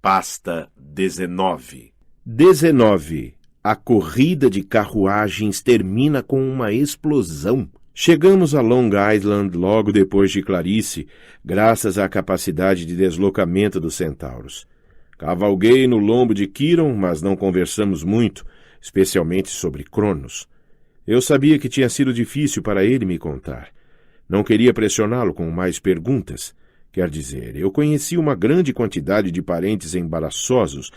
Pasta 19. 19. A corrida de carruagens termina com uma explosão. Chegamos a Long Island logo depois de Clarice, graças à capacidade de deslocamento dos centauros. Cavalguei no lombo de Chiron, mas não conversamos muito, especialmente sobre Cronos. Eu sabia que tinha sido difícil para ele me contar. Não queria pressioná-lo com mais perguntas. Quer dizer, eu conheci uma grande quantidade de parentes embaraçosos,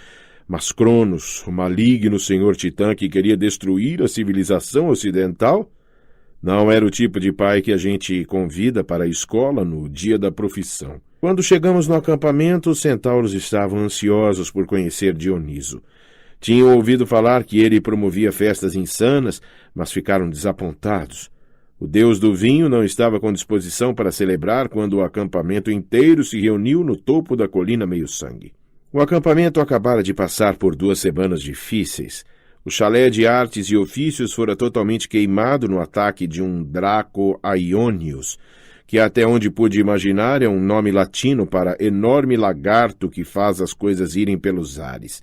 mas Cronos, o maligno senhor Titã que queria destruir a civilização ocidental, não era o tipo de pai que a gente convida para a escola no dia da profissão. Quando chegamos no acampamento, os centauros estavam ansiosos por conhecer Dioniso. Tinham ouvido falar que ele promovia festas insanas, mas ficaram desapontados. O deus do vinho não estava com disposição para celebrar quando o acampamento inteiro se reuniu no topo da colina Meio-Sangue. O acampamento acabara de passar por 2 semanas difíceis. O chalé de artes e ofícios fora totalmente queimado no ataque de um Draco Aionius, que até onde pude imaginar é um nome latino para enorme lagarto que faz as coisas irem pelos ares.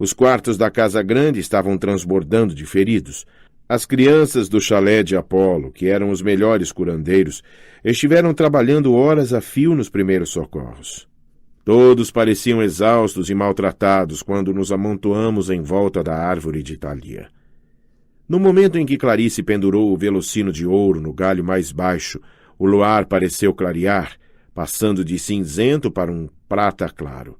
Os quartos da casa grande estavam transbordando de feridos. As crianças do chalé de Apolo, que eram os melhores curandeiros, estiveram trabalhando horas a fio nos primeiros socorros. Todos pareciam exaustos e maltratados quando nos amontoamos em volta da árvore de Thalia. No momento em que Clarice pendurou o velocino de ouro no galho mais baixo, o luar pareceu clarear, passando de cinzento para um prata claro.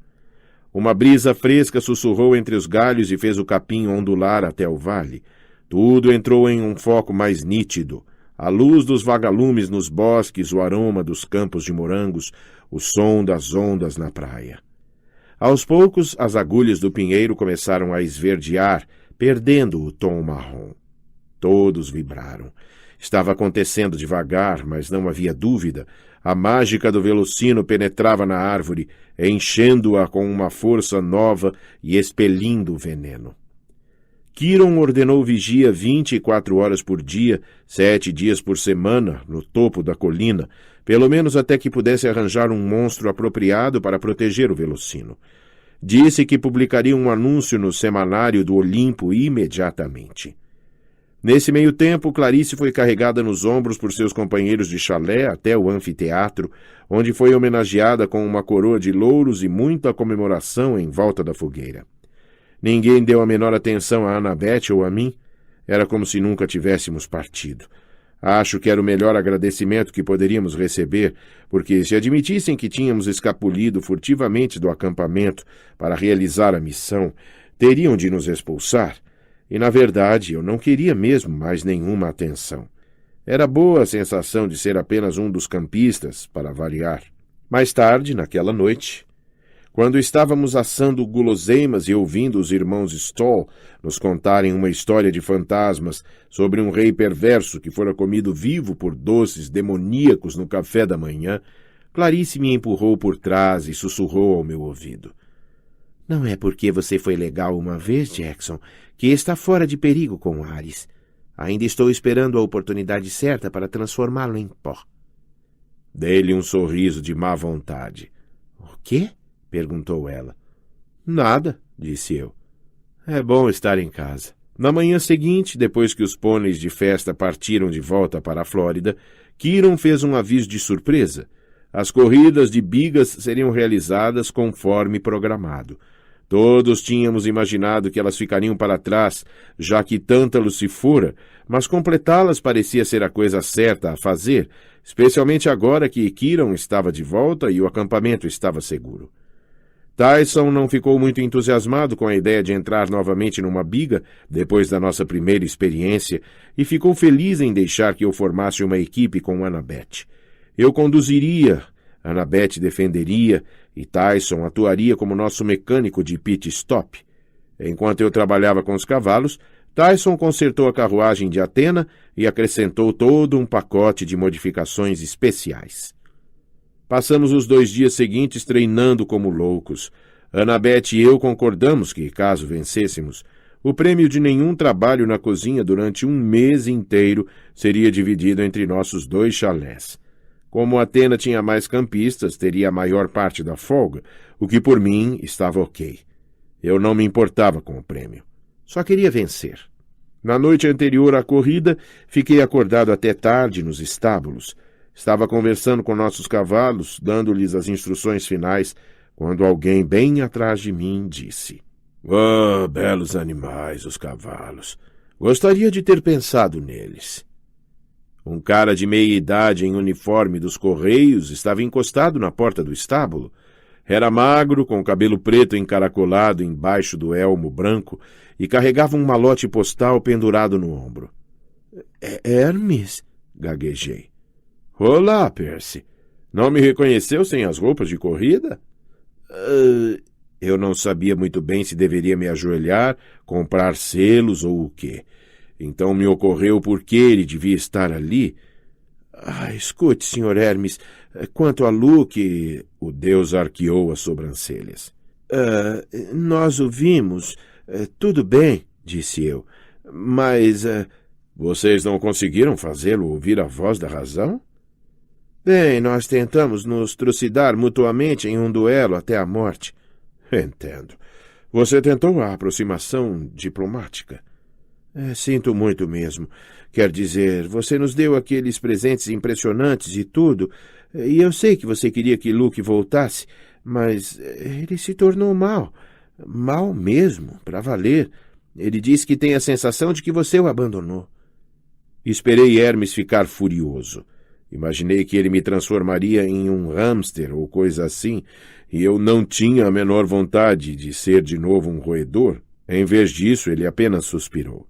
Uma brisa fresca sussurrou entre os galhos e fez o capim ondular até o vale. Tudo entrou em um foco mais nítido. A luz dos vagalumes nos bosques, o aroma dos campos de morangos, o som das ondas na praia. Aos poucos, as agulhas do pinheiro começaram a esverdear, perdendo o tom marrom. Todos vibraram. Estava acontecendo devagar, mas não havia dúvida. A mágica do velocino penetrava na árvore, enchendo-a com uma força nova e expelindo o veneno. Chiron ordenou vigia 24 horas por dia, 7 dias por semana, no topo da colina, pelo menos até que pudesse arranjar um monstro apropriado para proteger o velocino. Disse que publicaria um anúncio no semanário do Olimpo imediatamente. Nesse meio tempo, Clarice foi carregada nos ombros por seus companheiros de chalé até o anfiteatro, onde foi homenageada com uma coroa de louros e muita comemoração em volta da fogueira. Ninguém deu a menor atenção a Annabeth ou a mim. Era como se nunca tivéssemos partido. Acho que era o melhor agradecimento que poderíamos receber, porque se admitissem que tínhamos escapulido furtivamente do acampamento para realizar a missão, teriam de nos expulsar. E, na verdade, eu não queria mesmo mais nenhuma atenção. Era boa a sensação de ser apenas um dos campistas, para variar. Mais tarde, naquela noite, quando estávamos assando guloseimas e ouvindo os irmãos Stoll nos contarem uma história de fantasmas sobre um rei perverso que fora comido vivo por doces demoníacos no café da manhã, Clarice me empurrou por trás e sussurrou ao meu ouvido. Não é porque você foi legal uma vez, Jackson, que está fora de perigo com Ares. Ainda estou esperando a oportunidade certa para transformá-lo em pó. Dei-lhe um sorriso de má vontade. O quê? Perguntou ela. Nada, disse eu. É bom estar em casa. Na manhã seguinte, depois que os pôneis de festa partiram de volta para a Flórida, Chiron fez um aviso de surpresa. As corridas de bigas seriam realizadas conforme programado. Todos tínhamos imaginado que elas ficariam para trás, já que Tântalo se fora, mas completá-las parecia ser a coisa certa a fazer, especialmente agora que Chiron estava de volta e o acampamento estava seguro. Tyson não ficou muito entusiasmado com a ideia de entrar novamente numa biga, depois da nossa primeira experiência, e ficou feliz em deixar que eu formasse uma equipe com Annabeth. Eu conduziria, Annabeth defenderia, e Tyson atuaria como nosso mecânico de pit stop. Enquanto eu trabalhava com os cavalos, Tyson consertou a carruagem de Athena e acrescentou todo um pacote de modificações especiais. Passamos os 2 dias seguintes treinando como loucos. Annabeth e eu concordamos que, caso vencêssemos, o prêmio de nenhum trabalho na cozinha durante 1 mês inteiro seria dividido entre nossos 2 chalés. Como Athena tinha mais campistas, teria a maior parte da folga, o que por mim estava ok. Eu não me importava com o prêmio. Só queria vencer. Na noite anterior à corrida, fiquei acordado até tarde nos estábulos. Estava conversando com nossos cavalos, dando-lhes as instruções finais, quando alguém bem atrás de mim disse: "Ah, belos animais, os cavalos. Gostaria de ter pensado neles." Um cara de meia idade em uniforme dos Correios estava encostado na porta do estábulo. Era magro, com cabelo preto encaracolado embaixo do elmo branco e carregava um malote postal pendurado no ombro. "Hermes?" gaguejei. "Olá, Percy. Não me reconheceu sem as roupas de corrida?" Eu não sabia muito bem se deveria me ajoelhar, comprar selos ou o quê. Então me ocorreu por que ele devia estar ali. Escute, Sr. Hermes, quanto a Luke..." O deus arqueou as sobrancelhas. Nós o vimos. Tudo bem, disse eu. Mas... Vocês não conseguiram fazê-lo ouvir a voz da razão? Bem, nós tentamos nos trucidar mutuamente em um duelo até a morte. Entendo. Você tentou a aproximação diplomática? Sinto muito mesmo. Quer dizer, você nos deu aqueles presentes impressionantes e tudo, e eu sei que você queria que Luke voltasse, mas ele se tornou mal. Mal mesmo, para valer. Ele diz que tem a sensação de que você o abandonou. Esperei Hermes ficar furioso. Imaginei que ele me transformaria em um hamster ou coisa assim, e eu não tinha a menor vontade de ser de novo um roedor. Em vez disso, ele apenas suspirou.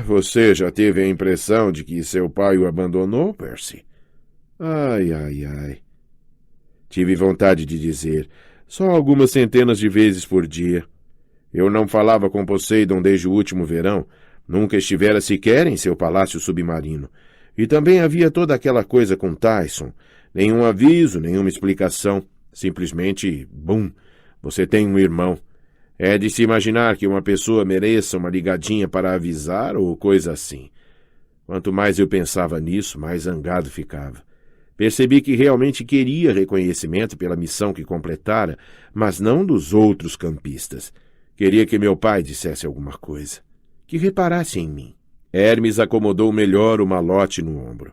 Você já teve a impressão de que seu pai o abandonou, Percy? Ai. Tive vontade de dizer, só algumas centenas de vezes por dia. Eu não falava com Poseidon desde o último verão, nunca estivera sequer em seu palácio submarino. E também havia toda aquela coisa com Tyson. Nenhum aviso, nenhuma explicação. Simplesmente, bum, você tem um irmão. É de se imaginar que uma pessoa mereça uma ligadinha para avisar ou coisa assim. Quanto mais eu pensava nisso, mais zangado ficava. Percebi que realmente queria reconhecimento pela missão que completara, mas não dos outros campistas. Queria que meu pai dissesse alguma coisa. Que reparasse em mim. Hermes acomodou melhor o malote no ombro.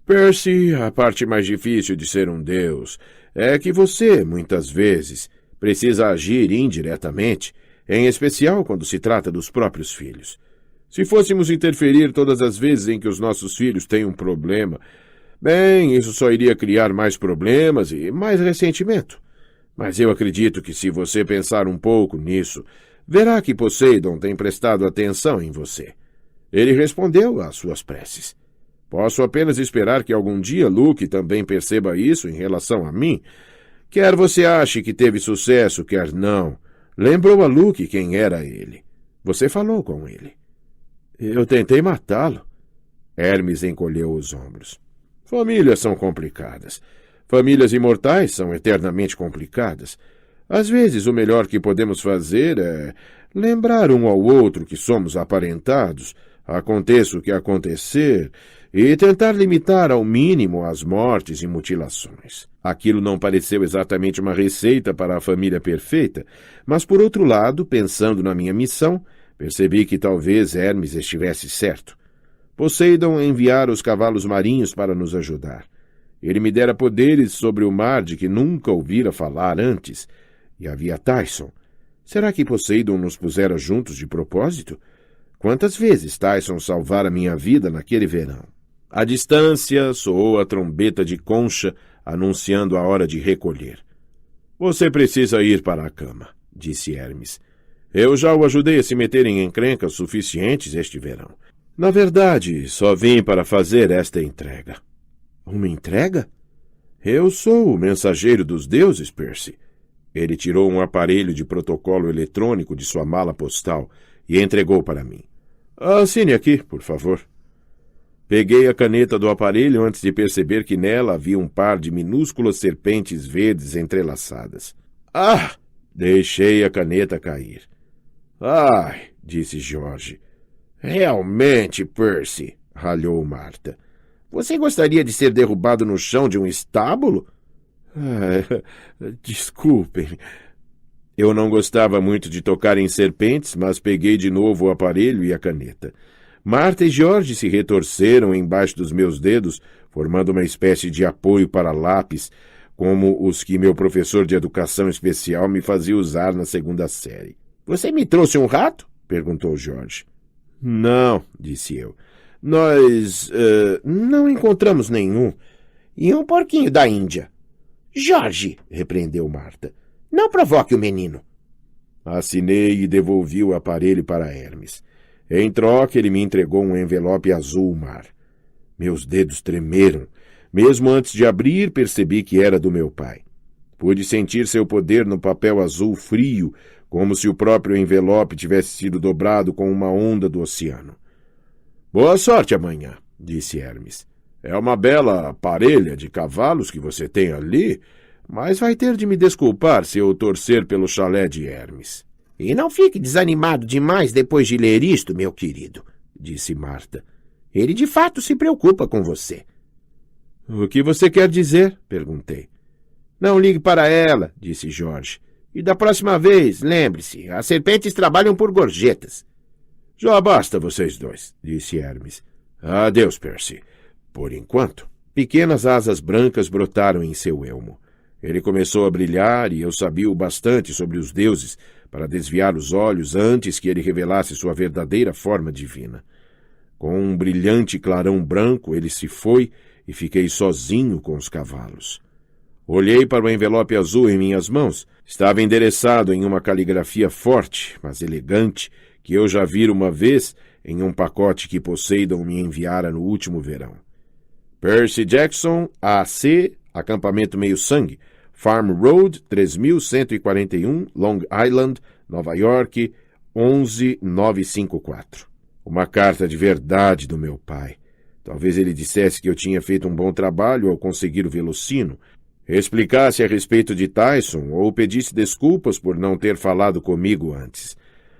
Percy, a parte mais difícil de ser um deus é que você, muitas vezes, precisa agir indiretamente, em especial quando se trata dos próprios filhos. Se fôssemos interferir todas as vezes em que os nossos filhos têm um problema, bem, isso só iria criar mais problemas e mais ressentimento. Mas eu acredito que se você pensar um pouco nisso, verá que Poseidon tem prestado atenção em você. Ele respondeu às suas preces. Posso apenas esperar que algum dia Luke também perceba isso em relação a mim. Quer você ache que teve sucesso, quer não. Lembrou a Luke quem era ele. Você falou com ele. Eu tentei matá-lo. Hermes encolheu os ombros. Famílias são complicadas. Famílias imortais são eternamente complicadas. Às vezes o melhor que podemos fazer é lembrar um ao outro que somos aparentados, aconteça o que acontecer, e tentar limitar ao mínimo as mortes e mutilações. Aquilo não pareceu exatamente uma receita para a família perfeita, mas, por outro lado, pensando na minha missão, percebi que talvez Hermes estivesse certo. Poseidon enviara os cavalos marinhos para nos ajudar. Ele me dera poderes sobre o mar de que nunca ouvira falar antes. E havia Tyson. Será que Poseidon nos pusera juntos de propósito? Quantas vezes Tyson salvara minha vida naquele verão? À distância, soou a trombeta de concha, anunciando a hora de recolher. Você precisa ir para a cama, disse Hermes. Eu já o ajudei a se meter em encrencas suficientes este verão. Na verdade, só vim para fazer esta entrega. Uma entrega? Eu sou o mensageiro dos deuses, Percy. Ele tirou um aparelho de protocolo eletrônico de sua mala postal e entregou para mim. Assine aqui, por favor. Peguei a caneta do aparelho antes de perceber que nela havia um par de minúsculas serpentes verdes entrelaçadas. Deixei a caneta cair. Disse Jorge. Realmente, Percy, ralhou Marta. Você gostaria de ser derrubado no chão de um estábulo? Desculpem. Eu não gostava muito de tocar em serpentes, mas peguei de novo o aparelho e a caneta. Marta e George se retorceram embaixo dos meus dedos, formando uma espécie de apoio para lápis, como os que meu professor de educação especial me fazia usar na segunda série. Você me trouxe um rato? Perguntou George. Não, disse eu. Nós não encontramos nenhum. E um porquinho da Índia. Jorge, repreendeu Marta, não provoque o menino. Assinei e devolvi o aparelho para Hermes. Em troca, ele me entregou um envelope azul mar. Meus dedos tremeram. Mesmo antes de abrir, percebi que era do meu pai. Pude sentir seu poder no papel azul frio, como se o próprio envelope tivesse sido dobrado com uma onda do oceano. Boa sorte amanhã, disse Hermes. É uma bela parelha de cavalos que você tem ali, mas vai ter de me desculpar se eu torcer pelo chalé de Hermes. E não fique desanimado demais depois de ler isto, meu querido, disse Marta. Ele de fato se preocupa com você. O que você quer dizer? Perguntei. Não ligue para ela, disse Jorge. E da próxima vez, lembre-se, as serpentes trabalham por gorjetas. Já basta vocês dois, disse Hermes. Adeus, Percy. Por enquanto. Pequenas asas brancas brotaram em seu elmo. Ele começou a brilhar e eu sabia o bastante sobre os deuses para desviar os olhos antes que ele revelasse sua verdadeira forma divina. Com um brilhante clarão branco, ele se foi e fiquei sozinho com os cavalos. Olhei para o envelope azul em minhas mãos. Estava endereçado em uma caligrafia forte, mas elegante, que eu já vira uma vez em um pacote que Poseidon me enviara no último verão. Percy Jackson, AC, Acampamento Meio Sangue, Farm Road, 3141, Long Island, Nova York, 11954. Uma carta de verdade do meu pai. Talvez ele dissesse que eu tinha feito um bom trabalho ao conseguir o velocino, explicasse a respeito de Tyson ou pedisse desculpas por não ter falado comigo antes.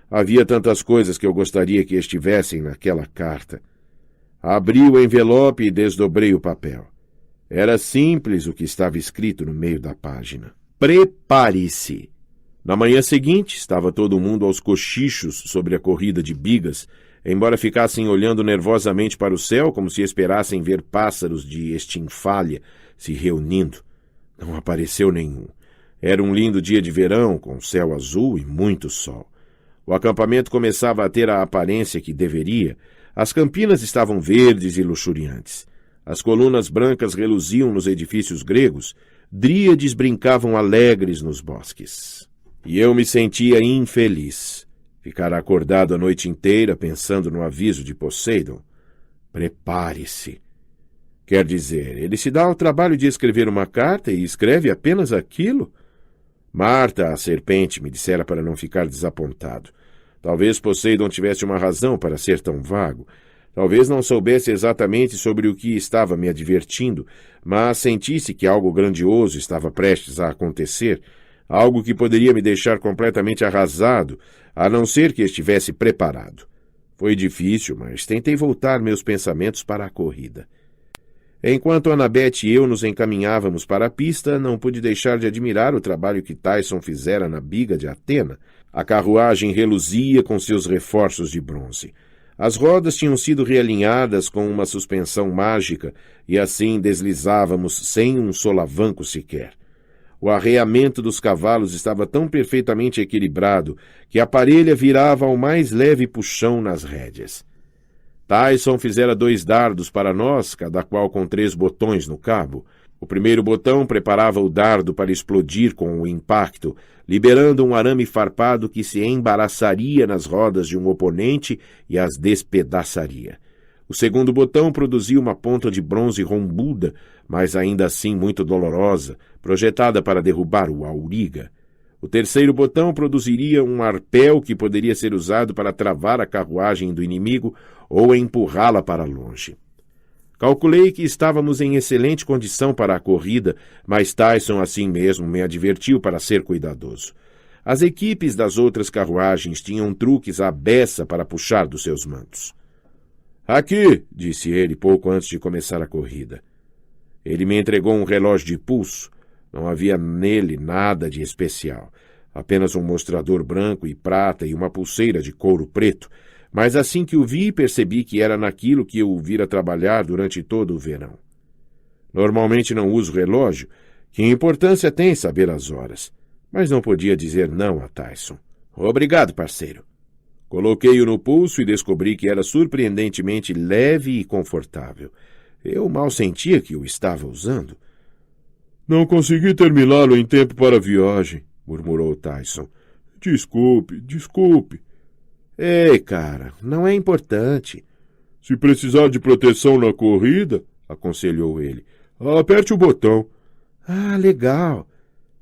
Havia tantas coisas que eu gostaria que estivessem naquela carta. Abri o envelope e desdobrei o papel. Era simples o que estava escrito no meio da página. Prepare-se. Na manhã seguinte, estava todo mundo aos cochichos sobre a corrida de bigas, embora ficassem olhando nervosamente para o céu como se esperassem ver pássaros de Estinfália se reunindo. Não apareceu nenhum. Era um lindo dia de verão, com céu azul e muito sol. O acampamento começava a ter a aparência que deveria. As campinas estavam verdes e luxuriantes. As colunas brancas reluziam nos edifícios gregos. Dríades brincavam alegres nos bosques. E eu me sentia infeliz. Ficar acordado a noite inteira pensando no aviso de Poseidon. Prepare-se. Quer dizer, ele se dá ao trabalho de escrever uma carta e escreve apenas aquilo? Marta, a serpente, me dissera para não ficar desapontado. Talvez Poseidon tivesse uma razão para ser tão vago. Talvez não soubesse exatamente sobre o que estava me advertindo, mas sentisse que algo grandioso estava prestes a acontecer, algo que poderia me deixar completamente arrasado, a não ser que estivesse preparado. Foi difícil, mas tentei voltar meus pensamentos para a corrida. Enquanto Annabeth e eu nos encaminhávamos para a pista, não pude deixar de admirar o trabalho que Tyson fizera na biga de Atena. A carruagem reluzia com seus reforços de bronze. As rodas tinham sido realinhadas com uma suspensão mágica e assim deslizávamos sem um solavanco sequer. O arreamento dos cavalos estava tão perfeitamente equilibrado que a parelha virava ao mais leve puxão nas rédeas. Tyson fizera 2 dardos para nós, cada qual com 3 botões no cabo. O primeiro botão preparava o dardo para explodir com o impacto, liberando um arame farpado que se embaraçaria nas rodas de um oponente e as despedaçaria. O segundo botão produzia uma ponta de bronze rombuda, mas ainda assim muito dolorosa, projetada para derrubar o auriga. O terceiro botão produziria um arpel que poderia ser usado para travar a carruagem do inimigo ou empurrá-la para longe. Calculei que estávamos em excelente condição para a corrida, mas Tyson assim mesmo me advertiu para ser cuidadoso. As equipes das outras carruagens tinham truques à beça para puxar dos seus mantos. Aqui, disse ele pouco antes de começar a corrida. Ele me entregou um relógio de pulso. Não havia nele nada de especial. Apenas um mostrador branco e prata e uma pulseira de couro preto. Mas assim que o vi, percebi que era naquilo que eu o vira trabalhar durante todo o verão. Normalmente não uso relógio. Que importância tem saber as horas? Mas não podia dizer não a Tyson. Obrigado, parceiro. Coloquei-o no pulso e descobri que era surpreendentemente leve e confortável. Eu mal sentia que o estava usando. Não consegui terminá-lo em tempo para a viagem, murmurou Tyson. Desculpe. Ei, cara, não é importante. Se precisar de proteção na corrida, aconselhou ele, aperte o botão. Ah, legal.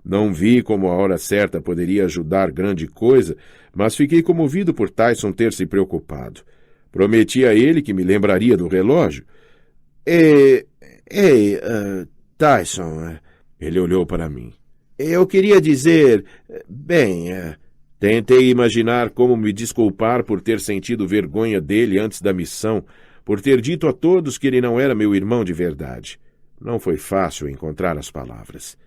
Não vi como a hora certa poderia ajudar grande coisa, mas fiquei comovido por Tyson ter se preocupado. Prometi a ele que me lembraria do relógio. Tyson, ele olhou para mim. Eu queria dizer, tentei imaginar como me desculpar por ter sentido vergonha dele antes da missão, por ter dito a todos que ele não era meu irmão de verdade. Não foi fácil encontrar as palavras.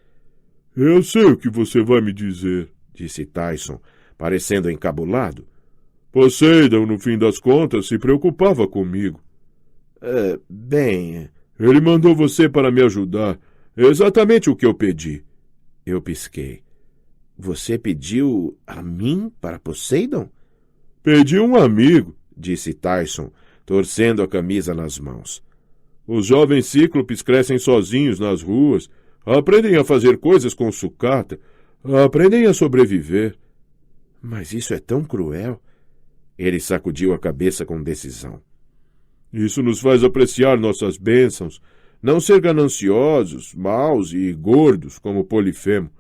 Eu sei o que você vai me dizer, disse Tyson, parecendo encabulado. Poseidon, no fim das contas, se preocupava comigo. Ele mandou você para me ajudar. Exatamente o que eu pedi. Eu pisquei. Você pediu a mim para Poseidon? Pedi um amigo, disse Tyson, torcendo a camisa nas mãos. Os jovens cíclopes crescem sozinhos nas ruas, aprendem a fazer coisas com sucata, aprendem a sobreviver. Mas isso é tão cruel. Ele sacudiu a cabeça com decisão. Isso nos faz apreciar nossas bênçãos, não ser gananciosos, maus e gordos como Polifemo.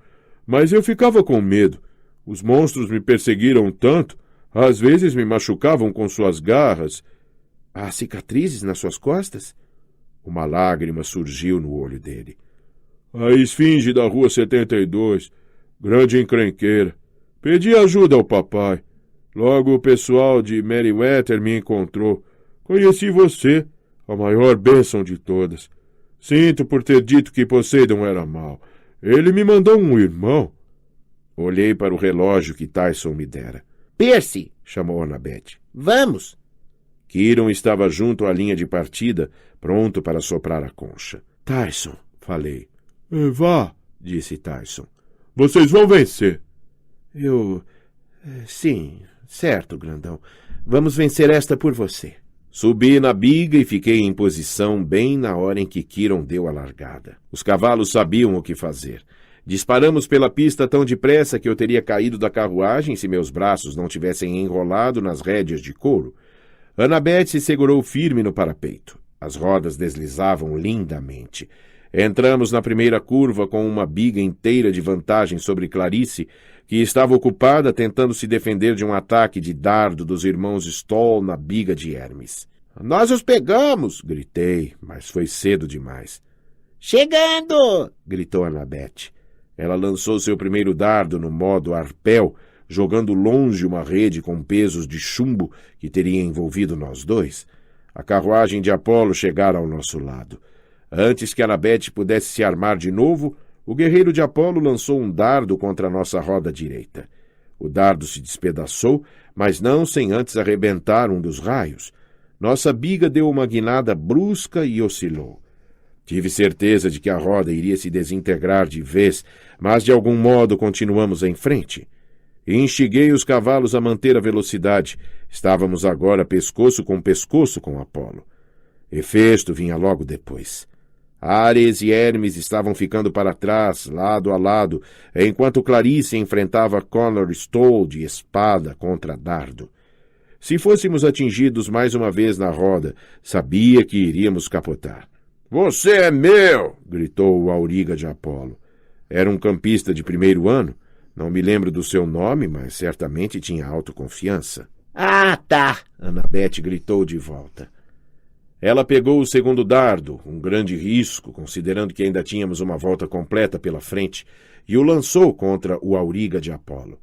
Mas eu ficava com medo. Os monstros me perseguiram tanto, às vezes me machucavam com suas garras. Há cicatrizes nas suas costas? Uma lágrima surgiu no olho dele. A esfinge da Rua 72, grande encrenqueira. Pedi ajuda ao papai. Logo o pessoal de Merryweather me encontrou. Conheci você, a maior bênção de todas. Sinto por ter dito que Poseidon era mau. Ele me mandou um irmão. Olhei para o relógio que Tyson me dera. Percy, chamou Annabeth. Vamos! Kiron estava junto à linha de partida, pronto para soprar a concha. Tyson, falei. Vá, disse Tyson. Vocês vão vencer. Sim, certo, grandão. Vamos vencer esta por você. Subi na biga e fiquei em posição bem na hora em que Kiron deu a largada. Os cavalos sabiam o que fazer. Disparamos pela pista tão depressa que eu teria caído da carruagem se meus braços não tivessem enrolado nas rédeas de couro. Annabeth se segurou firme no parapeito. As rodas deslizavam lindamente. Entramos na primeira curva com uma biga inteira de vantagem sobre Clarice, que estava ocupada tentando se defender de um ataque de dardo dos irmãos Stoll na biga de Hermes. Nós os pegamos! Gritei, mas foi cedo demais. Chegando! Gritou Annabeth. Ela lançou seu primeiro dardo no modo arpel, jogando longe uma rede com pesos de chumbo que teria envolvido nós dois. A carruagem de Apolo chegara ao nosso lado. Antes que Annabeth pudesse se armar de novo, o guerreiro de Apolo lançou um dardo contra a nossa roda direita. O dardo se despedaçou, mas não sem antes arrebentar um dos raios. Nossa biga deu uma guinada brusca e oscilou. Tive certeza de que a roda iria se desintegrar de vez, mas de algum modo continuamos em frente. Instiguei os cavalos a manter a velocidade. Estávamos agora pescoço com Apolo. Hefesto vinha logo depois. Ares e Hermes estavam ficando para trás, lado a lado, enquanto Clarice enfrentava Connor Stoll de espada contra dardo. Se fôssemos atingidos mais uma vez na roda, sabia que iríamos capotar. — Você é meu! — gritou o auriga de Apolo. Era um campista de primeiro ano. Não me lembro do seu nome, mas certamente tinha autoconfiança. — Ah, tá! — Annabeth gritou de volta. Ela pegou o segundo dardo, um grande risco, considerando que ainda tínhamos uma volta completa pela frente, e o lançou contra o auriga de Apolo.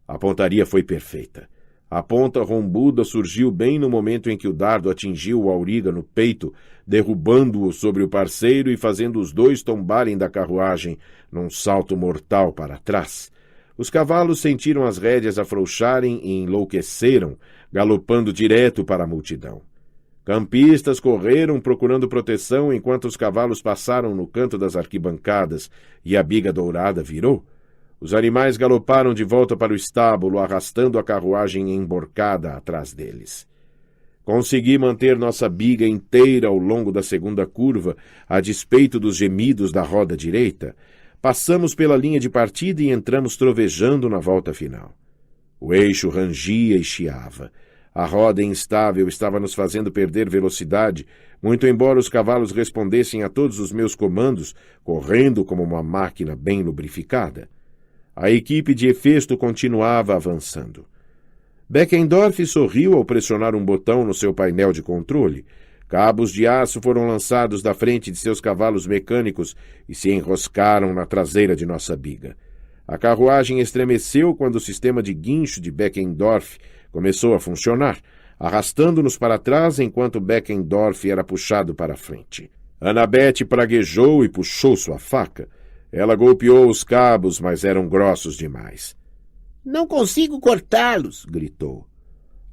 A pontaria foi perfeita. A ponta rombuda surgiu bem no momento em que o dardo atingiu o Auriga no peito, derrubando-o sobre o parceiro e fazendo os dois tombarem da carruagem num salto mortal para trás. Os cavalos sentiram as rédeas afrouxarem e enlouqueceram, galopando direto para a multidão. Campistas correram procurando proteção enquanto os cavalos passaram no canto das arquibancadas e a biga dourada virou. Os animais galoparam de volta para o estábulo, arrastando a carruagem emborcada atrás deles. Consegui manter nossa biga inteira ao longo da segunda curva, a despeito dos gemidos da roda direita. Passamos pela linha de partida e entramos trovejando na volta final. O eixo rangia e chiava. A roda instável estava nos fazendo perder velocidade, muito embora os cavalos respondessem a todos os meus comandos, correndo como uma máquina bem lubrificada. A equipe de Hefesto continuava avançando. Beckendorf sorriu ao pressionar um botão no seu painel de controle. Cabos de aço foram lançados da frente de seus cavalos mecânicos e se enroscaram na traseira de nossa biga. A carruagem estremeceu quando o sistema de guincho de Beckendorf começou a funcionar, arrastando-nos para trás enquanto Beckendorf era puxado para frente. Annabeth praguejou e puxou sua faca. Ela golpeou os cabos, mas eram grossos demais. Não consigo cortá-los, gritou.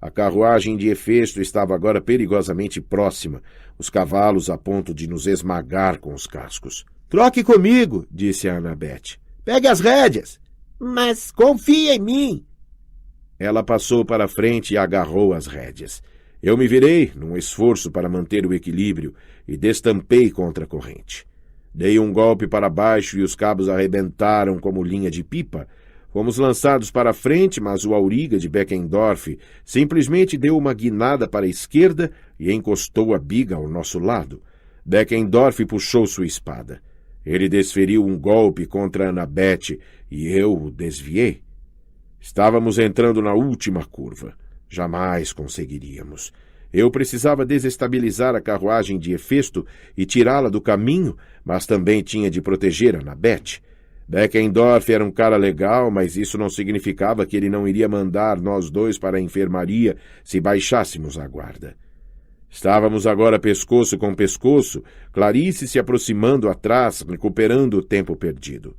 A carruagem de Hefesto estava agora perigosamente próxima, os cavalos a ponto de nos esmagar com os cascos. Troque comigo, disse a Annabeth. Pegue as rédeas. Mas confia em mim. Ela passou para frente e agarrou as rédeas. Eu me virei, num esforço para manter o equilíbrio, e destampei contra a corrente. Dei um golpe para baixo e os cabos arrebentaram como linha de pipa. Fomos lançados para frente, mas o Auriga de Beckendorf simplesmente deu uma guinada para a esquerda e encostou a biga ao nosso lado. Beckendorf puxou sua espada. Ele desferiu um golpe contra Annabeth e eu o desviei. Estávamos entrando na última curva. Jamais conseguiríamos. Eu precisava desestabilizar a carruagem de Hefesto e tirá-la do caminho, mas também tinha de proteger Annabeth. Beckendorf era um cara legal, mas isso não significava que ele não iria mandar nós dois para a enfermaria se baixássemos a guarda. Estávamos agora pescoço com pescoço, Clarice se aproximando atrás, recuperando o tempo perdido.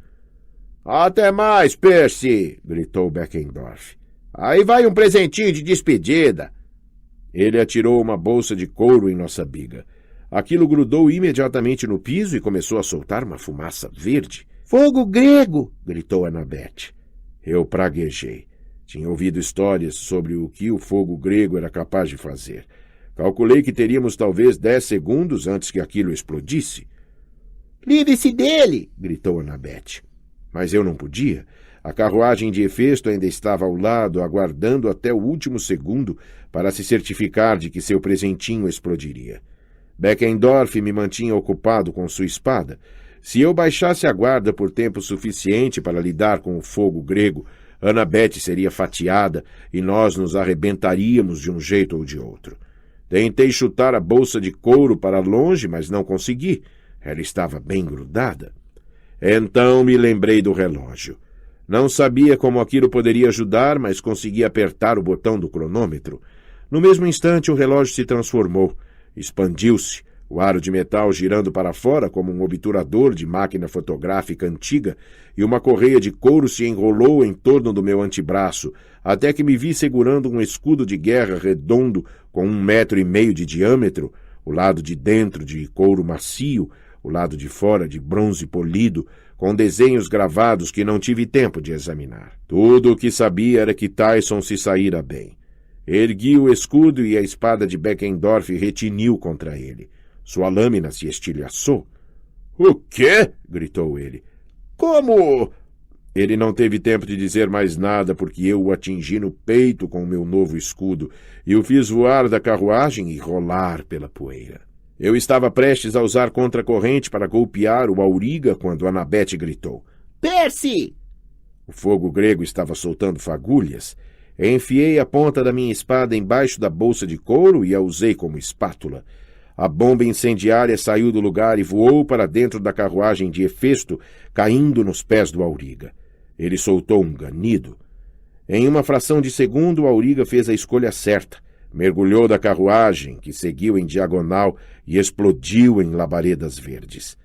Até mais, Percy! Gritou Beckendorf. Aí vai um presentinho de despedida. Ele atirou uma bolsa de couro em nossa biga. Aquilo grudou imediatamente no piso e começou a soltar uma fumaça verde. Fogo grego! Gritou Annabeth. Eu praguejei. Tinha ouvido histórias sobre o que o fogo grego era capaz de fazer. Calculei que teríamos talvez 10 segundos antes que aquilo explodisse. Livre-se dele! Gritou Annabeth. Mas eu não podia. A carruagem de Hefesto ainda estava ao lado, aguardando até o último segundo para se certificar de que seu presentinho explodiria. Beckendorf me mantinha ocupado com sua espada. Se eu baixasse a guarda por tempo suficiente para lidar com o fogo grego, Annabeth seria fatiada e nós nos arrebentaríamos de um jeito ou de outro. Tentei chutar a bolsa de couro para longe, mas não consegui. Ela estava bem grudada. Então me lembrei do relógio. Não sabia como aquilo poderia ajudar, mas consegui apertar o botão do cronômetro. No mesmo instante, o relógio se transformou. Expandiu-se, o aro de metal girando para fora como um obturador de máquina fotográfica antiga, e uma correia de couro se enrolou em torno do meu antebraço, até que me vi segurando um escudo de guerra redondo com 1,5 metros de diâmetro, o lado de dentro de couro macio, o lado de fora de bronze polido, com desenhos gravados que não tive tempo de examinar. Tudo o que sabia era que Tyson se saíra bem. Ergui o escudo e a espada de Beckendorf retiniu contra ele. Sua lâmina se estilhaçou. — O quê? — gritou ele. — Como? Ele não teve tempo de dizer mais nada porque eu o atingi no peito com o meu novo escudo e o fiz voar da carruagem e rolar pela poeira. Eu estava prestes a usar contra-corrente para golpear o Auriga quando Annabeth gritou. — Percy! O fogo grego estava soltando fagulhas. Enfiei a ponta da minha espada embaixo da bolsa de couro e a usei como espátula. A bomba incendiária saiu do lugar e voou para dentro da carruagem de Hefesto, caindo nos pés do Auriga. Ele soltou um ganido. Em uma fração de segundo, Auriga fez a escolha certa. Mergulhou da carruagem, que seguiu em diagonal e explodiu em labaredas verdes.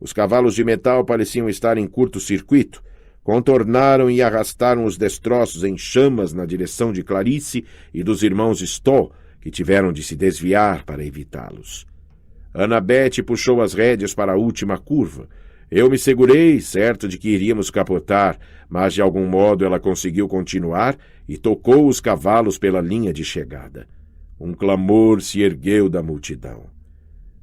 Os cavalos de metal pareciam estar em curto-circuito. Contornaram e arrastaram os destroços em chamas na direção de Clarice e dos irmãos Stoll, que tiveram de se desviar para evitá-los. Annabeth puxou as rédeas para a última curva. Eu me segurei, certo de que iríamos capotar, mas de algum modo ela conseguiu continuar e tocou os cavalos pela linha de chegada. Um clamor se ergueu da multidão.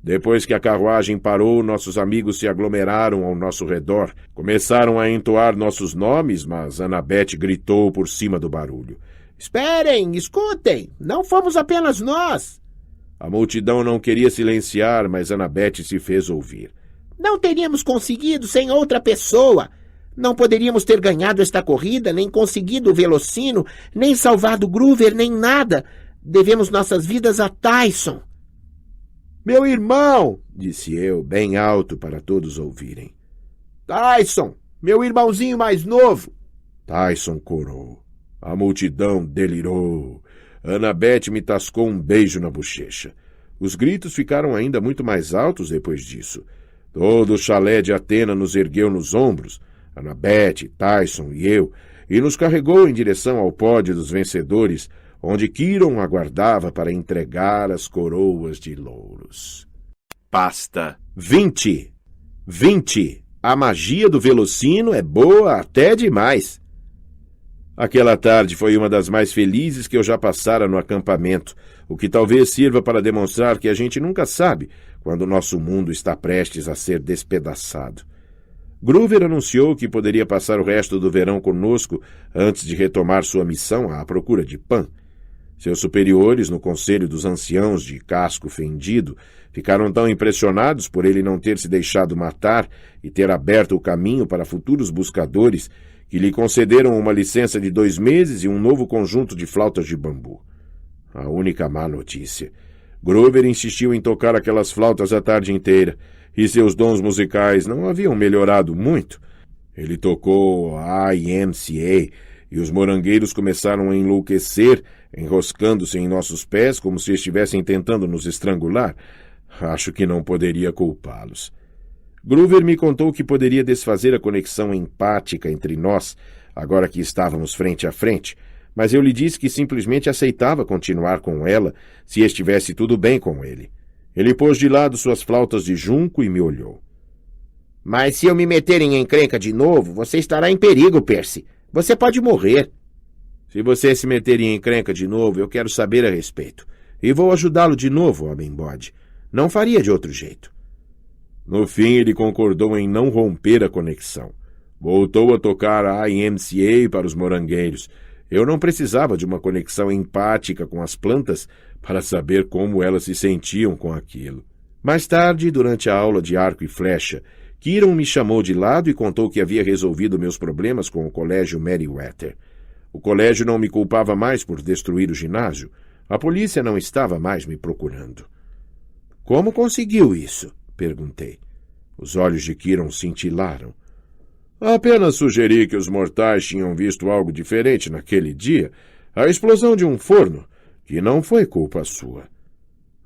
Depois que a carruagem parou, nossos amigos se aglomeraram ao nosso redor. Começaram a entoar nossos nomes, mas Annabeth gritou por cima do barulho. Esperem, escutem, não fomos apenas nós. A multidão não queria silenciar, mas Annabeth se fez ouvir. Não teríamos conseguido sem outra pessoa. Não poderíamos ter ganhado esta corrida, nem conseguido o velocino, nem salvado Groover, nem nada. Devemos nossas vidas a Tyson. Meu irmão, disse eu, bem alto para todos ouvirem. Tyson, meu irmãozinho mais novo. Tyson corou. A multidão delirou. Annabeth me tascou um beijo na bochecha. Os gritos ficaram ainda muito mais altos depois disso. Todo o chalé de Athena nos ergueu nos ombros, Annabeth, Tyson e eu, e nos carregou em direção ao pódio dos vencedores, onde Quiron aguardava para entregar as coroas de louros. Pasta 20. A magia do velocino é boa até demais. Aquela tarde foi uma das mais felizes que eu já passara no acampamento, o que talvez sirva para demonstrar que a gente nunca sabe quando o nosso mundo está prestes a ser despedaçado. Groover anunciou que poderia passar o resto do verão conosco antes de retomar sua missão à procura de Pan. Seus superiores no Conselho dos Anciãos de Casco Fendido ficaram tão impressionados por ele não ter se deixado matar e ter aberto o caminho para futuros buscadores que lhe concederam uma licença de 2 meses e um novo conjunto de flautas de bambu. A única má notícia. Groover insistiu em tocar aquelas flautas a tarde inteira, e seus dons musicais não haviam melhorado muito. Ele tocou a IMCA, e os morangueiros começaram a enlouquecer, enroscando-se em nossos pés como se estivessem tentando nos estrangular. Acho que não poderia culpá-los. Groover me contou que poderia desfazer a conexão empática entre nós, agora que estávamos frente a frente, mas eu lhe disse que simplesmente aceitava continuar com ela se estivesse tudo bem com ele. Ele pôs de lado suas flautas de junco e me olhou. Mas se eu me meter em encrenca de novo, você estará em perigo, Percy. Você pode morrer. Se você se meter em encrenca de novo, eu quero saber a respeito. E vou ajudá-lo de novo, homem-bode. Não faria de outro jeito. No fim, ele concordou em não romper a conexão. Voltou a tocar a IMCA para os morangueiros. Eu não precisava de uma conexão empática com as plantas para saber como elas se sentiam com aquilo. Mais tarde, durante a aula de arco e flecha, Quiron me chamou de lado e contou que havia resolvido meus problemas com o colégio Merryweather. O colégio não me culpava mais por destruir o ginásio. A polícia não estava mais me procurando. — Como conseguiu isso? Perguntei. Os olhos de Quiron cintilaram. Apenas sugeri que os mortais tinham visto algo diferente naquele dia, a explosão de um forno, que não foi culpa sua.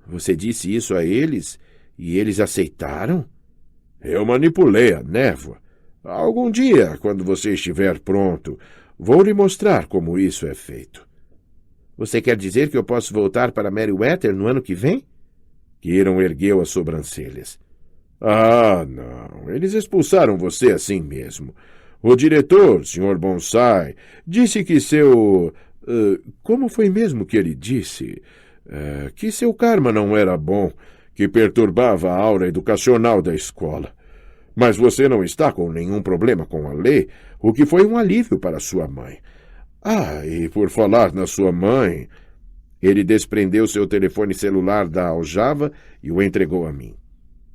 Você disse isso a eles e eles aceitaram? Eu manipulei a névoa. Algum dia, quando você estiver pronto, vou lhe mostrar como isso é feito. Você quer dizer que eu posso voltar para Merryweather no ano que vem? Quiron ergueu as sobrancelhas. Ah, não. Eles expulsaram você assim mesmo. O diretor, Sr. Bonsai, disse que seu... como foi mesmo que ele disse? Que seu karma não era bom, que perturbava a aura educacional da escola. Mas você não está com nenhum problema com a lei, o que foi um alívio para sua mãe. Ah, e por falar na sua mãe... Ele desprendeu seu telefone celular da aljava e o entregou a mim.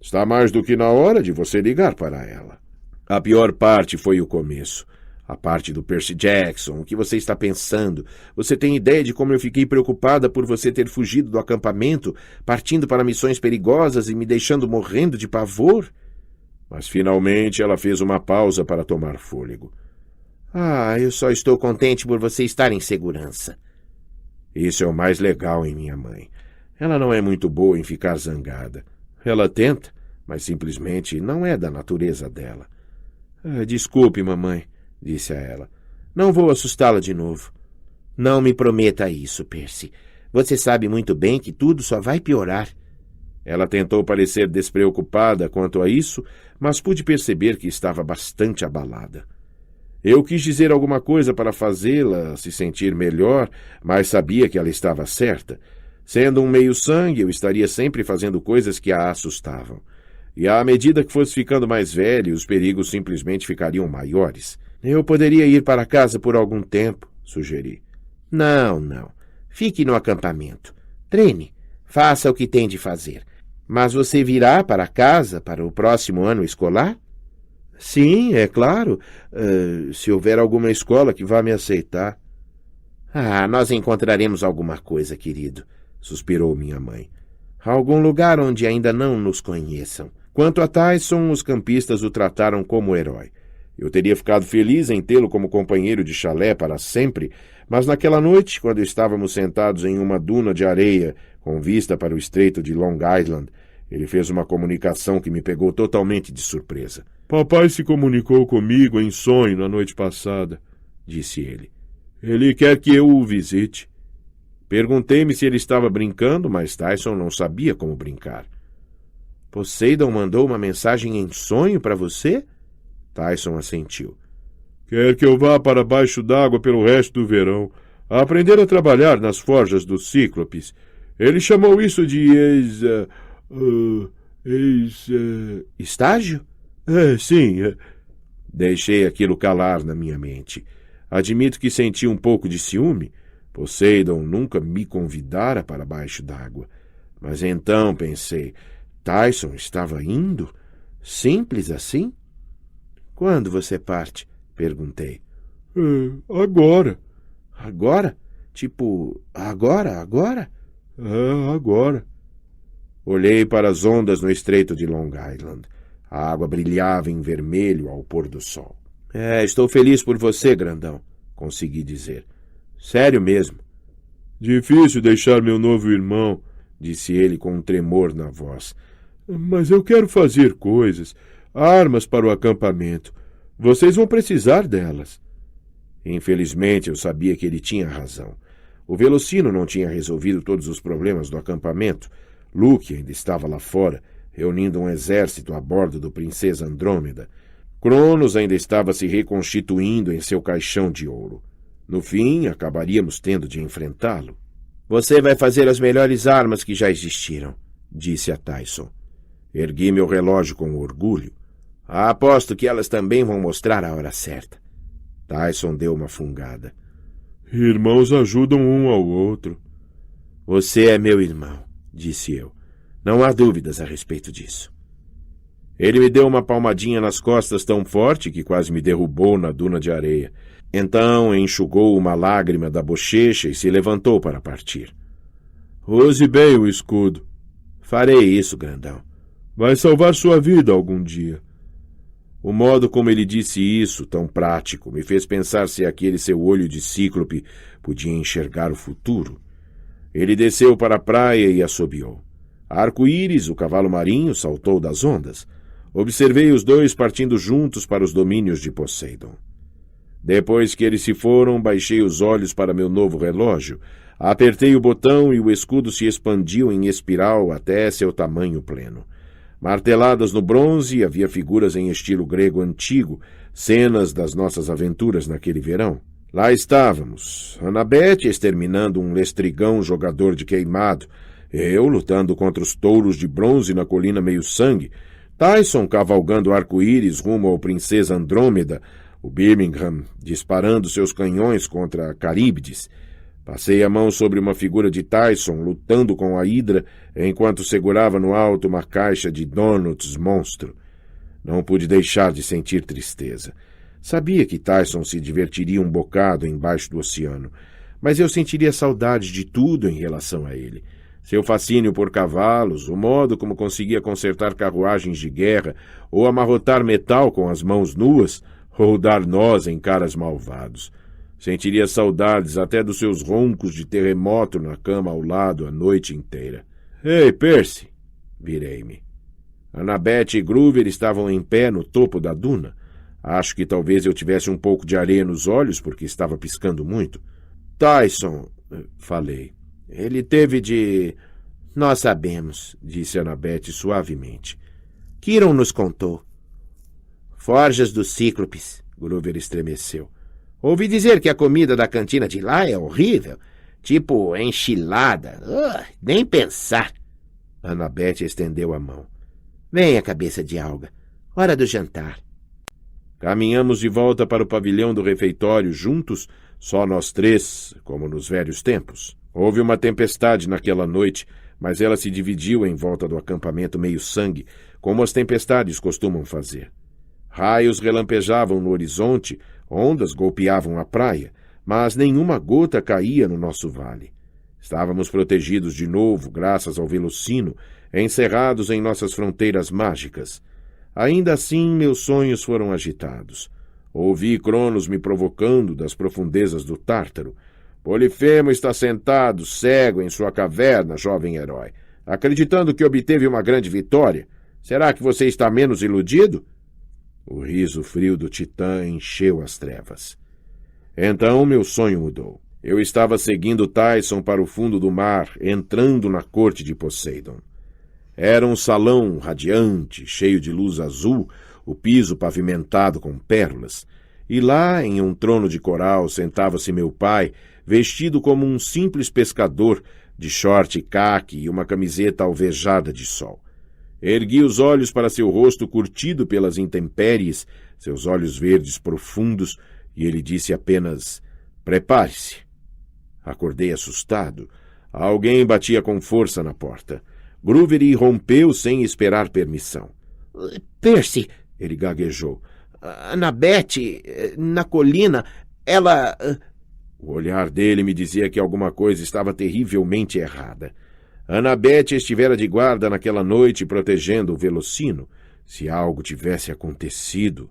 Está mais do que na hora de você ligar para ela. A pior parte foi o começo. A parte do Percy Jackson, o que você está pensando? Você tem ideia de como eu fiquei preocupada por você ter fugido do acampamento, partindo para missões perigosas e me deixando morrendo de pavor? Mas finalmente ela fez uma pausa para tomar fôlego. Eu só estou contente por você estar em segurança. Isso é o mais legal em minha mãe. Ela não é muito boa em ficar zangada. Ela tenta, mas simplesmente não é da natureza dela. Desculpe, mamãe, disse a ela. Não vou assustá-la de novo. Não me prometa isso, Percy. Você sabe muito bem que tudo só vai piorar. Ela tentou parecer despreocupada quanto a isso, mas pude perceber que estava bastante abalada. Eu quis dizer alguma coisa para fazê-la se sentir melhor, mas sabia que ela estava certa. Sendo um meio-sangue, eu estaria sempre fazendo coisas que a assustavam. E à medida que fosse ficando mais velho, os perigos simplesmente ficariam maiores. Eu poderia ir para casa por algum tempo, sugeri. Não. Fique no acampamento. Treine. Faça o que tem de fazer. Mas você virá para casa para o próximo ano escolar? Sim, é claro. Se houver alguma escola que vá me aceitar. Nós encontraremos alguma coisa, querido, suspirou minha mãe. Algum lugar onde ainda não nos conheçam. Quanto a Tyson, os campistas o trataram como herói. Eu teria ficado feliz em tê-lo como companheiro de chalé para sempre, mas naquela noite, quando estávamos sentados em uma duna de areia com vista para o estreito de Long Island, ele fez uma comunicação que me pegou totalmente de surpresa. Papai se comunicou comigo em sonho na noite passada, disse ele. Ele quer que eu o visite. Perguntei-me se ele estava brincando, mas Tyson não sabia como brincar. Poseidon mandou uma mensagem em sonho para você? Tyson assentiu. Quer que eu vá para baixo d'água pelo resto do verão, a aprender a trabalhar nas forjas dos Cíclopes. Ele chamou isso de estágio? Sim. Deixei aquilo calar na minha mente. Admito que senti um pouco de ciúme. Poseidon nunca me convidara para baixo d'água. Mas então pensei, Tyson estava indo? Simples assim? Quando você parte? Perguntei. Agora. Agora? Tipo, agora? Agora. Olhei para as ondas no estreito de Long Island. A água brilhava em vermelho ao pôr do sol. Estou feliz por você, grandão, consegui dizer. Sério mesmo. Difícil deixar meu novo irmão, disse ele com um tremor na voz. Mas eu quero fazer coisas, armas para o acampamento. Vocês vão precisar delas. Infelizmente, eu sabia que ele tinha razão. O Velocino não tinha resolvido todos os problemas do acampamento. Luke ainda estava lá fora, reunindo um exército a bordo do Princesa Andrômeda. Cronos ainda estava se reconstituindo em seu caixão de ouro. No fim, acabaríamos tendo de enfrentá-lo. Você vai fazer as melhores armas que já existiram, disse a Tyson. Ergui meu relógio com orgulho. Aposto que elas também vão mostrar a hora certa. Tyson deu uma fungada. Irmãos ajudam um ao outro. Você é meu irmão, disse eu. Não há dúvidas a respeito disso. Ele me deu uma palmadinha nas costas tão forte que quase me derrubou na duna de areia. Então enxugou uma lágrima da bochecha e se levantou para partir. Use bem o escudo. Farei isso, grandão. Vai salvar sua vida algum dia. O modo como ele disse isso, tão prático, me fez pensar se aquele seu olho de cíclope podia enxergar o futuro. Ele desceu para a praia e assobiou. Arco-íris, o cavalo marinho, saltou das ondas. Observei os dois partindo juntos para os domínios de Poseidon. Depois que eles se foram, baixei os olhos para meu novo relógio, apertei o botão e o escudo se expandiu em espiral até seu tamanho pleno. Marteladas no bronze, havia figuras em estilo grego antigo, cenas das nossas aventuras naquele verão. Lá estávamos, Annabeth exterminando um lestrigão jogador de queimado, eu lutando contra os touros de bronze na colina meio-sangue, Tyson cavalgando arco-íris rumo ao Princesa Andrômeda, o Birmingham disparando seus canhões contra Caríbides. Passei a mão sobre uma figura de Tyson lutando com a Hidra enquanto segurava no alto uma caixa de donuts monstro. Não pude deixar de sentir tristeza. Sabia que Tyson se divertiria um bocado embaixo do oceano, mas eu sentiria saudade de tudo em relação a ele. Seu fascínio por cavalos, o modo como conseguia consertar carruagens de guerra ou amarrotar metal com as mãos nuas. ou dar nós em caras malvados. Sentiria saudades até dos seus roncos de terremoto na cama ao lado a noite inteira. Ei, Percy! Virei-me. Annabeth e Groover estavam em pé no topo da duna. Acho que talvez eu tivesse um pouco de areia nos olhos porque estava piscando muito. Tyson, falei. Ele teve de... Nós sabemos, disse Annabeth suavemente. Kiron nos contou. Forjas dos Cíclopes, Groover estremeceu. Ouvi dizer que a comida da cantina de lá é horrível. Tipo enchilada. Nem pensar. Annabeth estendeu a mão. Venha, cabeça de alga. Hora do jantar. Caminhamos de volta para o pavilhão do refeitório juntos, só nós três, como nos velhos tempos. Houve uma tempestade naquela noite, mas ela se dividiu em volta do acampamento meio-sangue, como as tempestades costumam fazer. Raios relampejavam no horizonte, ondas golpeavam a praia, mas nenhuma gota caía no nosso vale. Estávamos protegidos de novo, graças ao Velocino, encerrados em nossas fronteiras mágicas. Ainda assim, meus sonhos foram agitados. Ouvi Cronos me provocando das profundezas do Tártaro. Polifemo está sentado, cego, em sua caverna, jovem herói, acreditando que obteve uma grande vitória. Será que você está menos iludido? O riso frio do Titã encheu as trevas. Então meu sonho mudou. Eu estava seguindo Tyson para o fundo do mar, entrando na corte de Poseidon. Era um salão radiante, cheio de luz azul, o piso pavimentado com pérolas. E lá, em um trono de coral, sentava-se meu pai, vestido como um simples pescador, de short caque e uma camiseta alvejada de sol. Ergui os olhos para seu rosto curtido pelas intempéries, seus olhos verdes profundos, e ele disse apenas, prepare-se. Acordei assustado. Alguém batia com força na porta. Groover irrompeu sem esperar permissão. Percy, ele gaguejou. Annabeth, na colina, ela... O olhar dele me dizia que alguma coisa estava terrivelmente errada. Annabeth estivera de guarda naquela noite protegendo o Velocino. Se algo tivesse acontecido...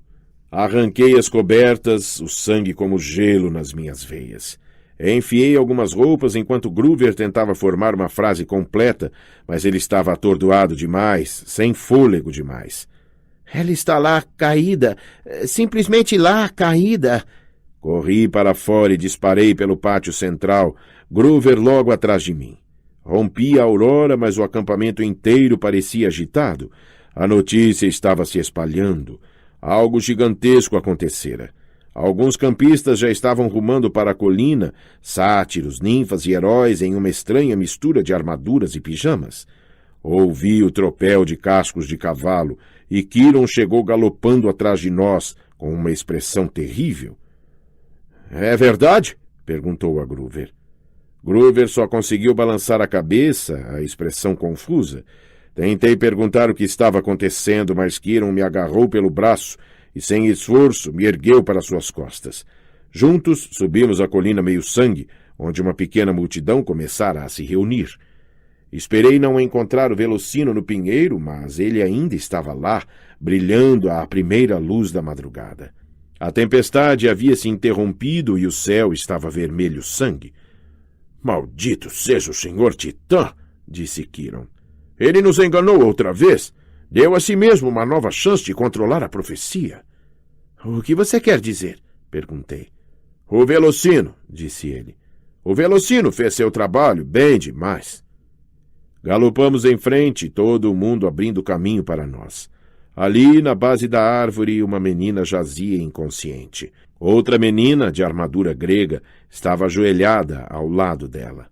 Arranquei as cobertas, o sangue como gelo nas minhas veias. Enfiei algumas roupas enquanto Groover tentava formar uma frase completa, mas ele estava atordoado demais, sem fôlego demais. Ela está lá, caída, simplesmente lá, caída. Corri para fora e disparei pelo pátio central, Groover logo atrás de mim. Rompi a aurora, mas o acampamento inteiro parecia agitado. A notícia estava se espalhando. Algo gigantesco acontecera. Alguns campistas já estavam rumando para a colina, sátiros, ninfas e heróis em uma estranha mistura de armaduras e pijamas. Ouvi o tropel de cascos de cavalo e Kiron chegou galopando atrás de nós com uma expressão terrível. — É verdade? — perguntou a Groover. Groover só conseguiu balançar a cabeça, a expressão confusa. Tentei perguntar o que estava acontecendo, mas Kiron me agarrou pelo braço e, sem esforço, me ergueu para suas costas. Juntos, subimos a colina meio-sangue, onde uma pequena multidão começara a se reunir. Esperei não encontrar o Velocino no pinheiro, mas ele ainda estava lá, brilhando à primeira luz da madrugada. A tempestade havia se interrompido e o céu estava vermelho sangue. — Maldito seja o Senhor Titã! — disse Kiron. — Ele nos enganou outra vez. Deu a si mesmo uma nova chance de controlar a profecia. — O que você quer dizer? — perguntei. — O Velocino, disse ele. O Velocino fez seu trabalho bem demais. Galopamos em frente, todo o mundo abrindo caminho para nós. Ali, na base da árvore, uma menina jazia inconsciente. Outra menina, de armadura grega, estava ajoelhada ao lado dela.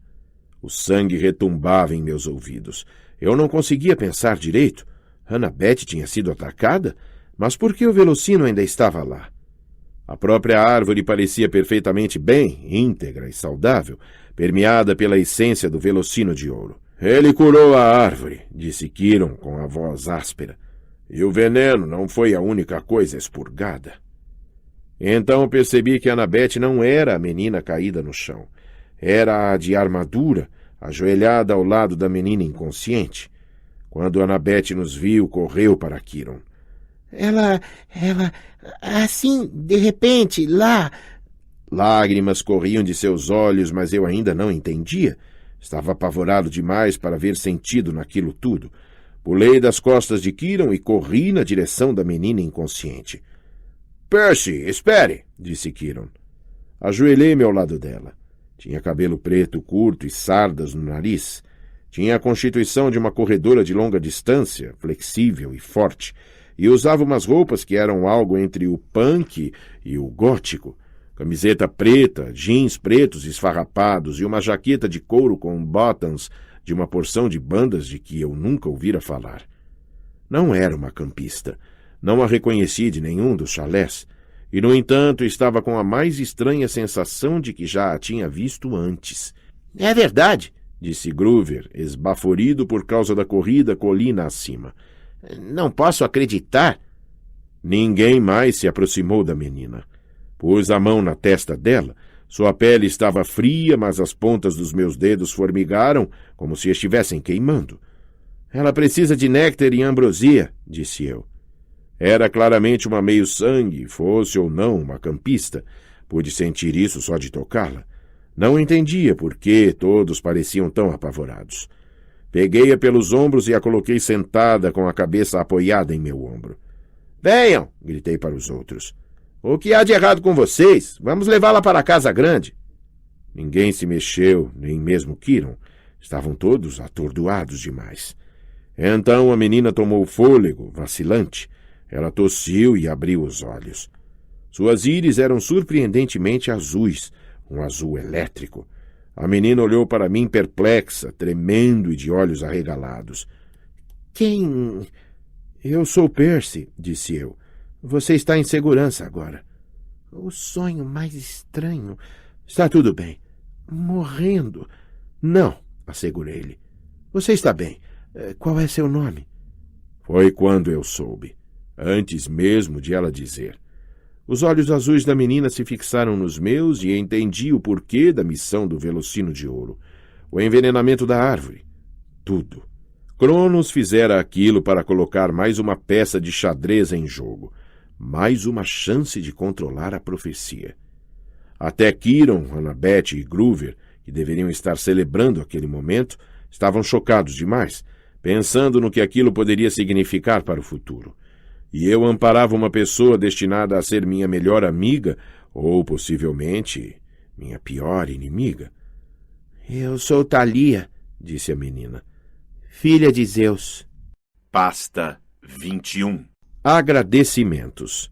O sangue retumbava em meus ouvidos. Eu não conseguia pensar direito. Annabeth tinha sido atacada? Mas por que o Velocino ainda estava lá? A própria árvore parecia perfeitamente bem, íntegra e saudável, permeada pela essência do Velocino de ouro. — Ele curou a árvore, disse Kiron com a voz áspera. E o veneno não foi a única coisa expurgada. Então percebi que Annabeth não era a menina caída no chão. Era a de armadura, ajoelhada ao lado da menina inconsciente. Quando Annabeth nos viu, correu para Kiron. Ela... Assim, de repente, lá... Lágrimas corriam de seus olhos, mas eu ainda não entendia. Estava apavorado demais para ver sentido naquilo tudo. Pulei das costas de Kiron e corri na direção da menina inconsciente. — Percy, espere! — disse Kiron. Ajoelhei-me ao lado dela. Tinha cabelo preto curto e sardas no nariz. Tinha a constituição de uma corredora de longa distância, flexível e forte, e usava umas roupas que eram algo entre o punk e o gótico. Camiseta preta, jeans pretos esfarrapados e uma jaqueta de couro com buttons de uma porção de bandas de que eu nunca ouvira falar. Não era uma campista. Não a reconheci de nenhum dos chalés, e, no entanto, estava com a mais estranha sensação de que já a tinha visto antes. — É verdade, disse Groover, esbaforido por causa da corrida colina acima. — Não posso acreditar. Ninguém mais se aproximou da menina. Pus a mão na testa dela. Sua pele estava fria, mas as pontas dos meus dedos formigaram, como se estivessem queimando. — Ela precisa de néctar e ambrosia, disse eu. Era claramente uma meio-sangue, fosse ou não uma campista. Pude sentir isso só de tocá-la. Não entendia por que todos pareciam tão apavorados. Peguei-a pelos ombros e a coloquei sentada com a cabeça apoiada em meu ombro. — Venham! — gritei para os outros. — O que há de errado com vocês? Vamos levá-la para a casa grande. Ninguém se mexeu, nem mesmo Kiron. Estavam todos atordoados demais. Então a menina tomou fôlego, vacilante. Ela tossiu e abriu os olhos. Suas íris eram surpreendentemente azuis, um azul elétrico. A menina olhou para mim perplexa, tremendo e de olhos arregalados. — Quem... — Eu sou Percy, disse eu. Você está em segurança agora. — O sonho mais estranho. Está tudo bem. Morrendo. — Não, assegurei-lhe. — Você está bem. Qual é seu nome? Foi quando eu soube. Antes mesmo de ela dizer. Os olhos azuis da menina se fixaram nos meus e entendi o porquê da missão do Velocino de Ouro. O envenenamento da árvore. Tudo. Cronos fizera aquilo para colocar mais uma peça de xadrez em jogo. Mais uma chance de controlar a profecia. Até Kiron, Annabeth e Groover, que deveriam estar celebrando aquele momento, estavam chocados demais, pensando no que aquilo poderia significar para o futuro. E eu amparava uma pessoa destinada a ser minha melhor amiga ou, possivelmente, minha pior inimiga. — Eu sou Thalia, disse a menina. — Filha de Zeus. Pasta 21. Agradecimentos.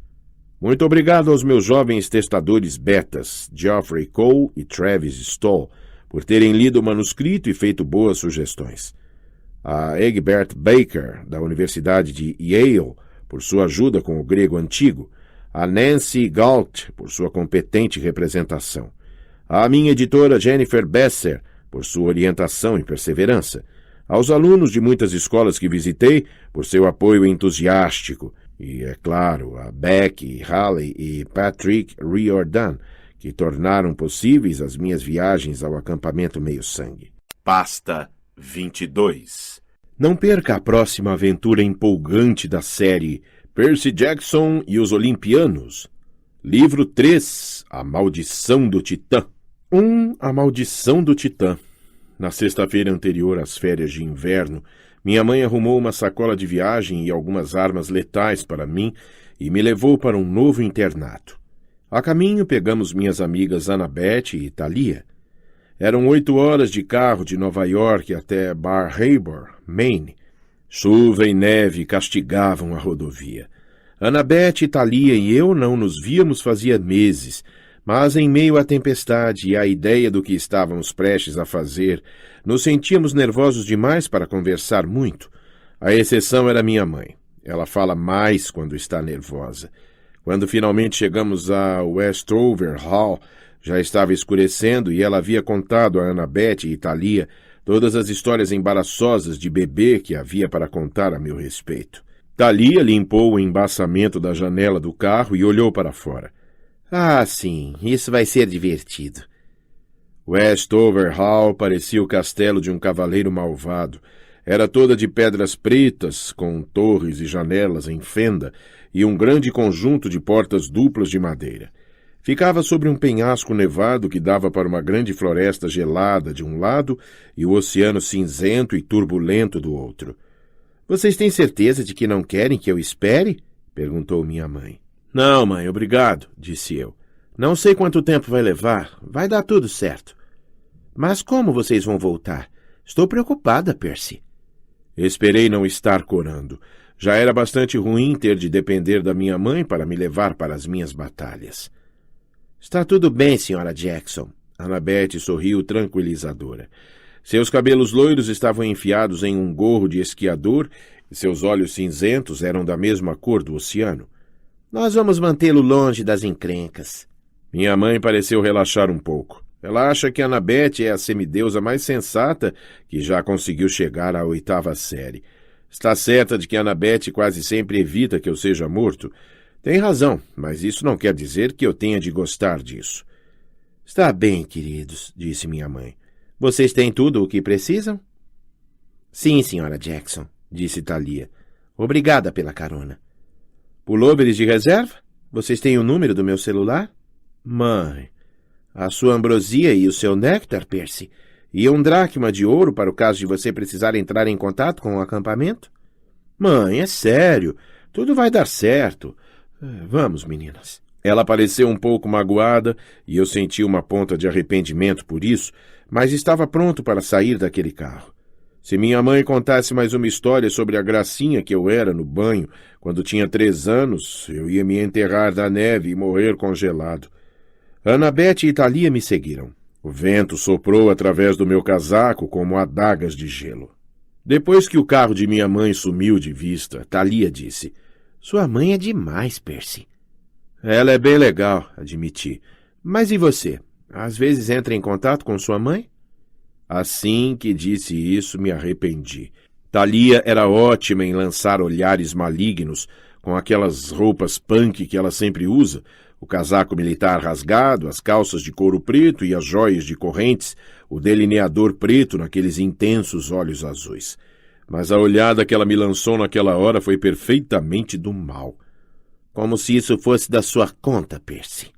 Muito obrigado aos meus jovens testadores betas, Geoffrey Cole e Travis Stoll, por terem lido o manuscrito e feito boas sugestões. A Egbert Baker, da Universidade de Yale, por sua ajuda com o grego antigo, a Nancy Galt, por sua competente representação, a minha editora Jennifer Besser, por sua orientação e perseverança, aos alunos de muitas escolas que visitei, por seu apoio entusiástico, e, é claro, a Becky, Halley e Patrick Riordan, que tornaram possíveis as minhas viagens ao acampamento Meio-Sangue. Pasta 22. Não perca a próxima aventura empolgante da série Percy Jackson e os Olimpianos. Livro 3, A Maldição do Titã. 1. A Maldição do Titã. Na sexta-feira anterior às férias de inverno, minha mãe arrumou uma sacola de viagem e algumas armas letais para mim e me levou para um novo internato. A caminho pegamos minhas amigas Annabeth e Thalia. Eram 8 horas de carro de Nova York até Bar Harbor, Maine. Chuva e neve castigavam a rodovia. Annabeth, Thalia e eu não nos víamos fazia meses, mas em meio à tempestade e à ideia do que estávamos prestes a fazer, nos sentíamos nervosos demais para conversar muito. A exceção era minha mãe. Ela fala mais quando está nervosa. Quando finalmente chegamos a Westover Hall, já estava escurecendo e ela havia contado a Annabeth e Thalia todas as histórias embaraçosas de bebê que havia para contar a meu respeito. Thalia limpou o embaçamento da janela do carro e olhou para fora. — Ah, sim, isso vai ser divertido. Westover Hall parecia o castelo de um cavaleiro malvado. Era toda de pedras pretas, com torres e janelas em fenda, e um grande conjunto de portas duplas de madeira. Ficava sobre um penhasco nevado que dava para uma grande floresta gelada de um lado e o oceano cinzento e turbulento do outro. — Vocês têm certeza de que não querem que eu espere? Perguntou minha mãe. — Não, mãe, obrigado, disse eu. Não sei quanto tempo vai levar. Vai dar tudo certo. — Mas como vocês vão voltar? Estou preocupada, Percy. Esperei não estar corando. Já era bastante ruim ter de depender da minha mãe para me levar para as minhas batalhas. — Está tudo bem, Sra. Jackson. Annabeth sorriu tranquilizadora. Seus cabelos loiros estavam enfiados em um gorro de esquiador e seus olhos cinzentos eram da mesma cor do oceano. Nós vamos mantê-lo longe das encrencas. Minha mãe pareceu relaxar um pouco. Ela acha que Annabeth é a semideusa mais sensata que já conseguiu chegar à 8ª série. Está certa de que Annabeth quase sempre evita que eu seja morto. Tem razão, mas isso não quer dizer que eu tenha de gostar disso. Está bem, queridos, disse minha mãe. Vocês têm tudo o que precisam? Sim, Sra. Jackson, disse Thalia. Obrigada pela carona. Pulloveres de reserva? Vocês têm o número do meu celular? Mãe, a sua ambrosia e o seu néctar, Percy, e um dracma de ouro para o caso de você precisar entrar em contato com o acampamento? Mãe, é sério. Tudo vai dar certo. Vamos, meninas. Ela pareceu um pouco magoada e eu senti uma ponta de arrependimento por isso, mas estava pronto para sair daquele carro. Se minha mãe contasse mais uma história sobre a gracinha que eu era no banho quando tinha 3 anos, eu ia me enterrar da neve e morrer congelado. Annabeth e Thalia me seguiram. O vento soprou através do meu casaco como adagas de gelo. Depois que o carro de minha mãe sumiu de vista, Thalia disse: Sua mãe é demais, Percy. Ela é bem legal, admiti. Mas e você? Às vezes entra em contato com sua mãe? Assim que disse isso, me arrependi. Thalia era ótima em lançar olhares malignos com aquelas roupas punk que ela sempre usa, o casaco militar rasgado, as calças de couro preto e as joias de correntes, o delineador preto naqueles intensos olhos azuis. Mas a olhada que ela me lançou naquela hora foi perfeitamente do mal. Como se isso fosse da sua conta, Percy.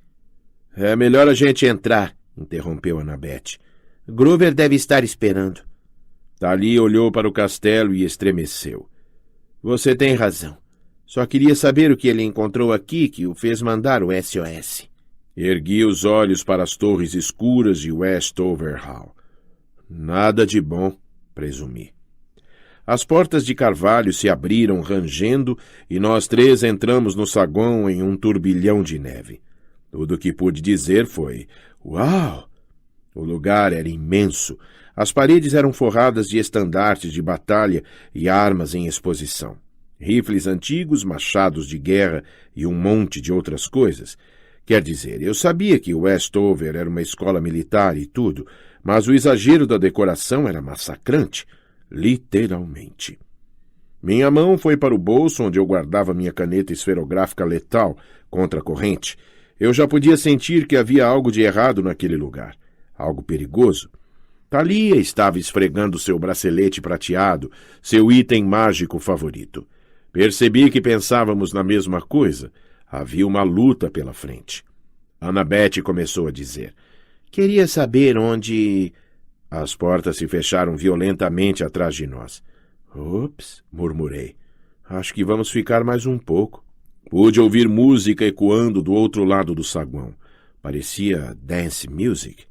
É melhor a gente entrar, interrompeu Annabeth. Groover deve estar esperando. Thalia olhou para o castelo e estremeceu. Você tem razão. Só queria saber o que ele encontrou aqui que o fez mandar o SOS. Ergui os olhos para as torres escuras de Westover Hall. Nada de bom, presumi. As portas de carvalho se abriram rangendo e nós 3 entramos no saguão em um turbilhão de neve. Tudo o que pude dizer foi: Uau! O lugar era imenso. As paredes eram forradas de estandartes de batalha e armas em exposição. Rifles antigos, machados de guerra e um monte de outras coisas. Quer dizer, eu sabia que Westover era uma escola militar e tudo, mas o exagero da decoração era massacrante, literalmente. Minha mão foi para o bolso onde eu guardava minha caneta esferográfica letal contra a corrente. Eu já podia sentir que havia algo de errado naquele lugar, algo perigoso. Thalia estava esfregando seu bracelete prateado, seu item mágico favorito. Percebi que pensávamos na mesma coisa. Havia uma luta pela frente. Annabeth começou a dizer: Queria saber onde... As portas se fecharam violentamente atrás de nós. Ups, murmurei. Acho que vamos ficar mais um pouco. Pude ouvir música ecoando do outro lado do saguão. Parecia dance music.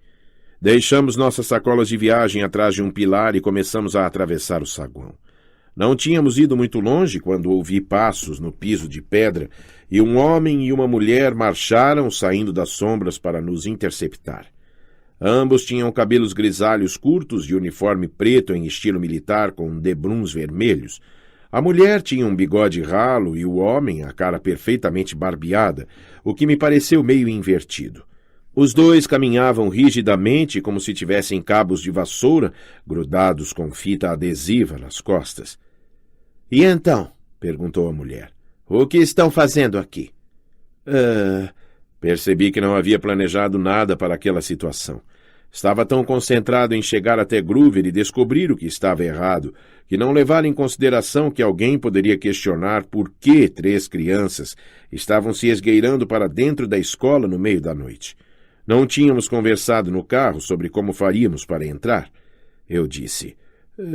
Deixamos nossas sacolas de viagem atrás de um pilar e começamos a atravessar o saguão. Não tínhamos ido muito longe quando ouvi passos no piso de pedra e um homem e uma mulher marcharam saindo das sombras para nos interceptar. Ambos tinham cabelos grisalhos curtos e uniforme preto em estilo militar com debruns vermelhos. A mulher tinha um bigode ralo e o homem a cara perfeitamente barbeada, o que me pareceu meio invertido. Os 2 caminhavam rigidamente como se tivessem cabos de vassoura grudados com fita adesiva nas costas. — E então? — perguntou a mulher. — O que estão fazendo aqui? Percebi que não havia planejado nada para aquela situação. Estava tão concentrado em chegar até Groover e descobrir o que estava errado, que não levara em consideração que alguém poderia questionar por que 3 crianças estavam se esgueirando para dentro da escola no meio da noite. Não tínhamos conversado no carro sobre como faríamos para entrar. Eu disse,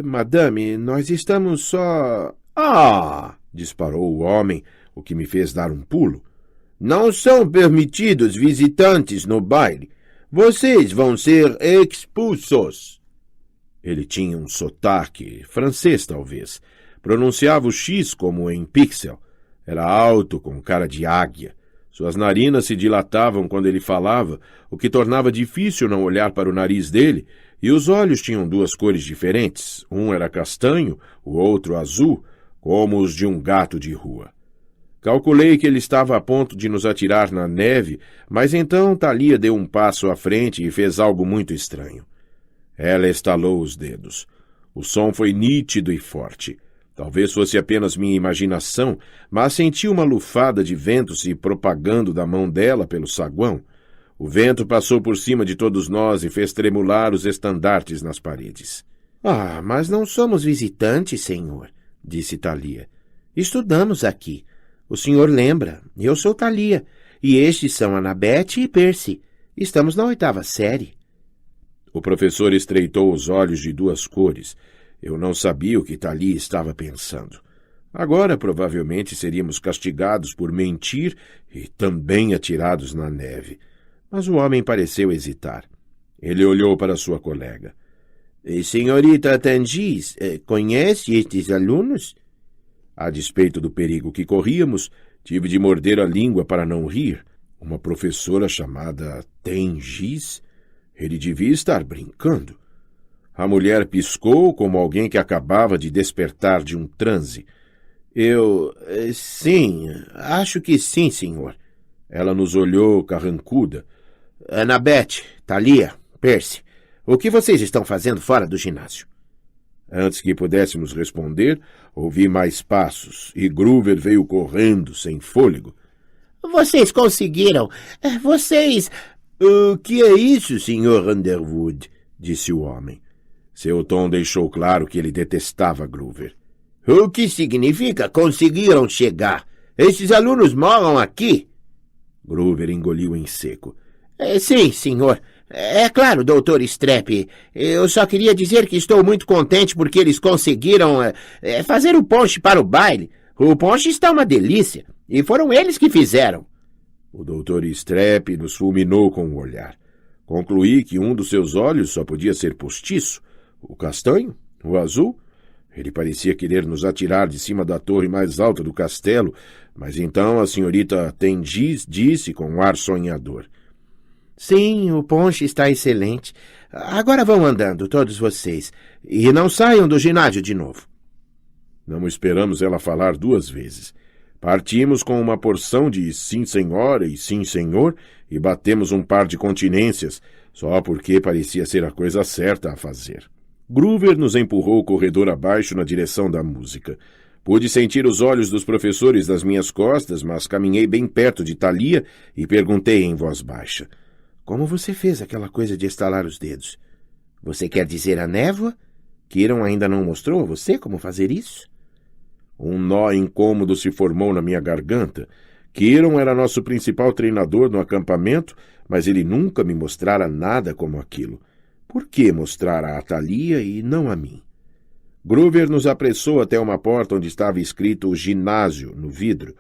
Madame, nós estamos só... Ah! Disparou o homem, o que me fez dar um pulo. Não são permitidos visitantes no baile. Vocês vão ser expulsos. Ele tinha um sotaque, francês talvez. Pronunciava o X como em pixel. Era alto, com cara de águia. Suas narinas se dilatavam quando ele falava, o que tornava difícil não olhar para o nariz dele, e os olhos tinham 2 cores diferentes. Um era castanho, o outro azul, como os de um gato de rua. Calculei que ele estava a ponto de nos atirar na neve, mas então Thalia deu um passo à frente e fez algo muito estranho. Ela estalou os dedos. O som foi nítido e forte. Talvez fosse apenas minha imaginação, mas senti uma lufada de vento se propagando da mão dela pelo saguão. O vento passou por cima de todos nós e fez tremular os estandartes nas paredes. Ah, mas não somos visitantes, senhor, disse Thalia. Estudamos aqui. O senhor lembra, eu sou Thalia, e estes são Annabeth e Percy. Estamos na 8ª série. O professor estreitou os olhos de 2 cores. Eu não sabia o que Thalia estava pensando. Agora, provavelmente, seríamos castigados por mentir e também atirados na neve. Mas o homem pareceu hesitar. Ele olhou para sua colega. Senhorita Tangis, conhece estes alunos? A despeito do perigo que corríamos, tive de morder a língua para não rir. Uma professora chamada Tangis? Ele devia estar brincando. A mulher piscou como alguém que acabava de despertar de um transe. Sim, acho que sim, senhor. Ela nos olhou carrancuda. Annabeth, Thalia, Percy, o que vocês estão fazendo fora do ginásio? Antes que pudéssemos responder, ouvi mais passos e Groover veio correndo, sem fôlego. Vocês conseguiram! Vocês... O que é isso, Sr. Underwood? Disse o homem. Seu tom deixou claro que ele detestava Groover. O que significa conseguiram chegar? Estes alunos moram aqui? Groover engoliu em seco. Sim, senhor. É claro, doutor Strep. Eu só queria dizer que estou muito contente porque eles conseguiram fazer o ponche para o baile. O ponche está uma delícia. E foram eles que fizeram. O doutor Strep nos fulminou com o olhar. Concluí que um dos seus olhos só podia ser postiço. O castanho? O azul? Ele parecia querer nos atirar de cima da torre mais alta do castelo, mas então a senhorita Tangis disse com um ar sonhador. Sim, o ponche está excelente. Agora vão andando, todos vocês, e não saiam do ginásio de novo. Não esperamos ela falar 2 vezes. Partimos com uma porção de sim, senhora e sim, senhor, e batemos um par de continências, só porque parecia ser a coisa certa a fazer. Groover nos empurrou o corredor abaixo na direção da música. Pude sentir os olhos dos professores nas minhas costas, mas caminhei bem perto de Thalia e perguntei em voz baixa. Como você fez aquela coisa de estalar os dedos? Você quer dizer a névoa? Kieran ainda não mostrou a você como fazer isso? Um nó incômodo se formou na minha garganta. Kieran era nosso principal treinador no acampamento, mas ele nunca me mostrara nada como aquilo. Por que mostrar a Thalia e não a mim? Groover nos apressou até uma porta onde estava escrito ginásio no vidro.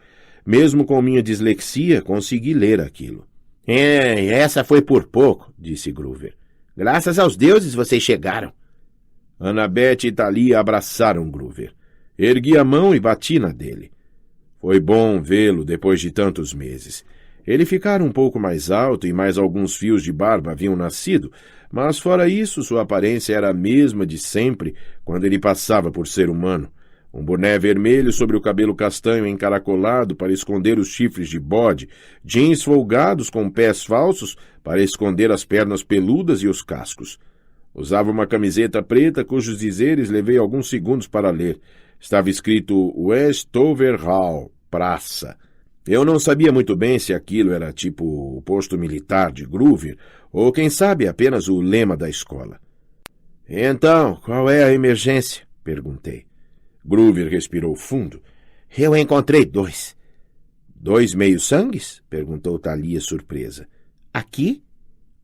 Mesmo com minha dislexia, consegui ler aquilo. Essa foi por pouco, disse Groover. Graças aos deuses vocês chegaram. Annabeth e Thalia abraçaram Groover. Ergui a mão e bati na dele. Foi bom vê-lo depois de tantos meses. Ele ficara um pouco mais alto e mais alguns fios de barba haviam nascido, mas fora isso sua aparência era a mesma de sempre quando ele passava por ser humano. Um boné vermelho sobre o cabelo castanho encaracolado para esconder os chifres de bode, jeans folgados com pés falsos para esconder as pernas peludas e os cascos. Usava uma camiseta preta cujos dizeres levei alguns segundos para ler. Estava escrito Westover Hall, praça. Eu não sabia muito bem se aquilo era tipo o posto militar de Groover ou quem sabe apenas o lema da escola. Então, qual é a emergência? Perguntei. Groover respirou fundo. Eu encontrei 2. 2 meio-sangues? Perguntou Thalia surpresa. Aqui?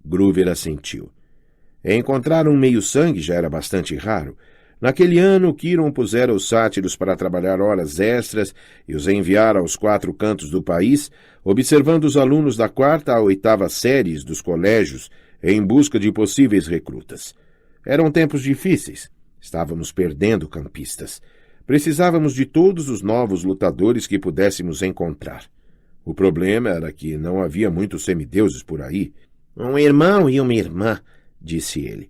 Groover assentiu. Encontrar um meio-sangue já era bastante raro. Naquele ano, Kiron pusera os sátiros para trabalhar horas extras e os enviara aos 4 cantos do país, observando os alunos da 4ª à 8ª séries dos colégios em busca de possíveis recrutas. Eram tempos difíceis. Estávamos perdendo campistas. Precisávamos de todos os novos lutadores que pudéssemos encontrar. O problema era que não havia muitos semideuses por aí. Um irmão e uma irmã, disse ele.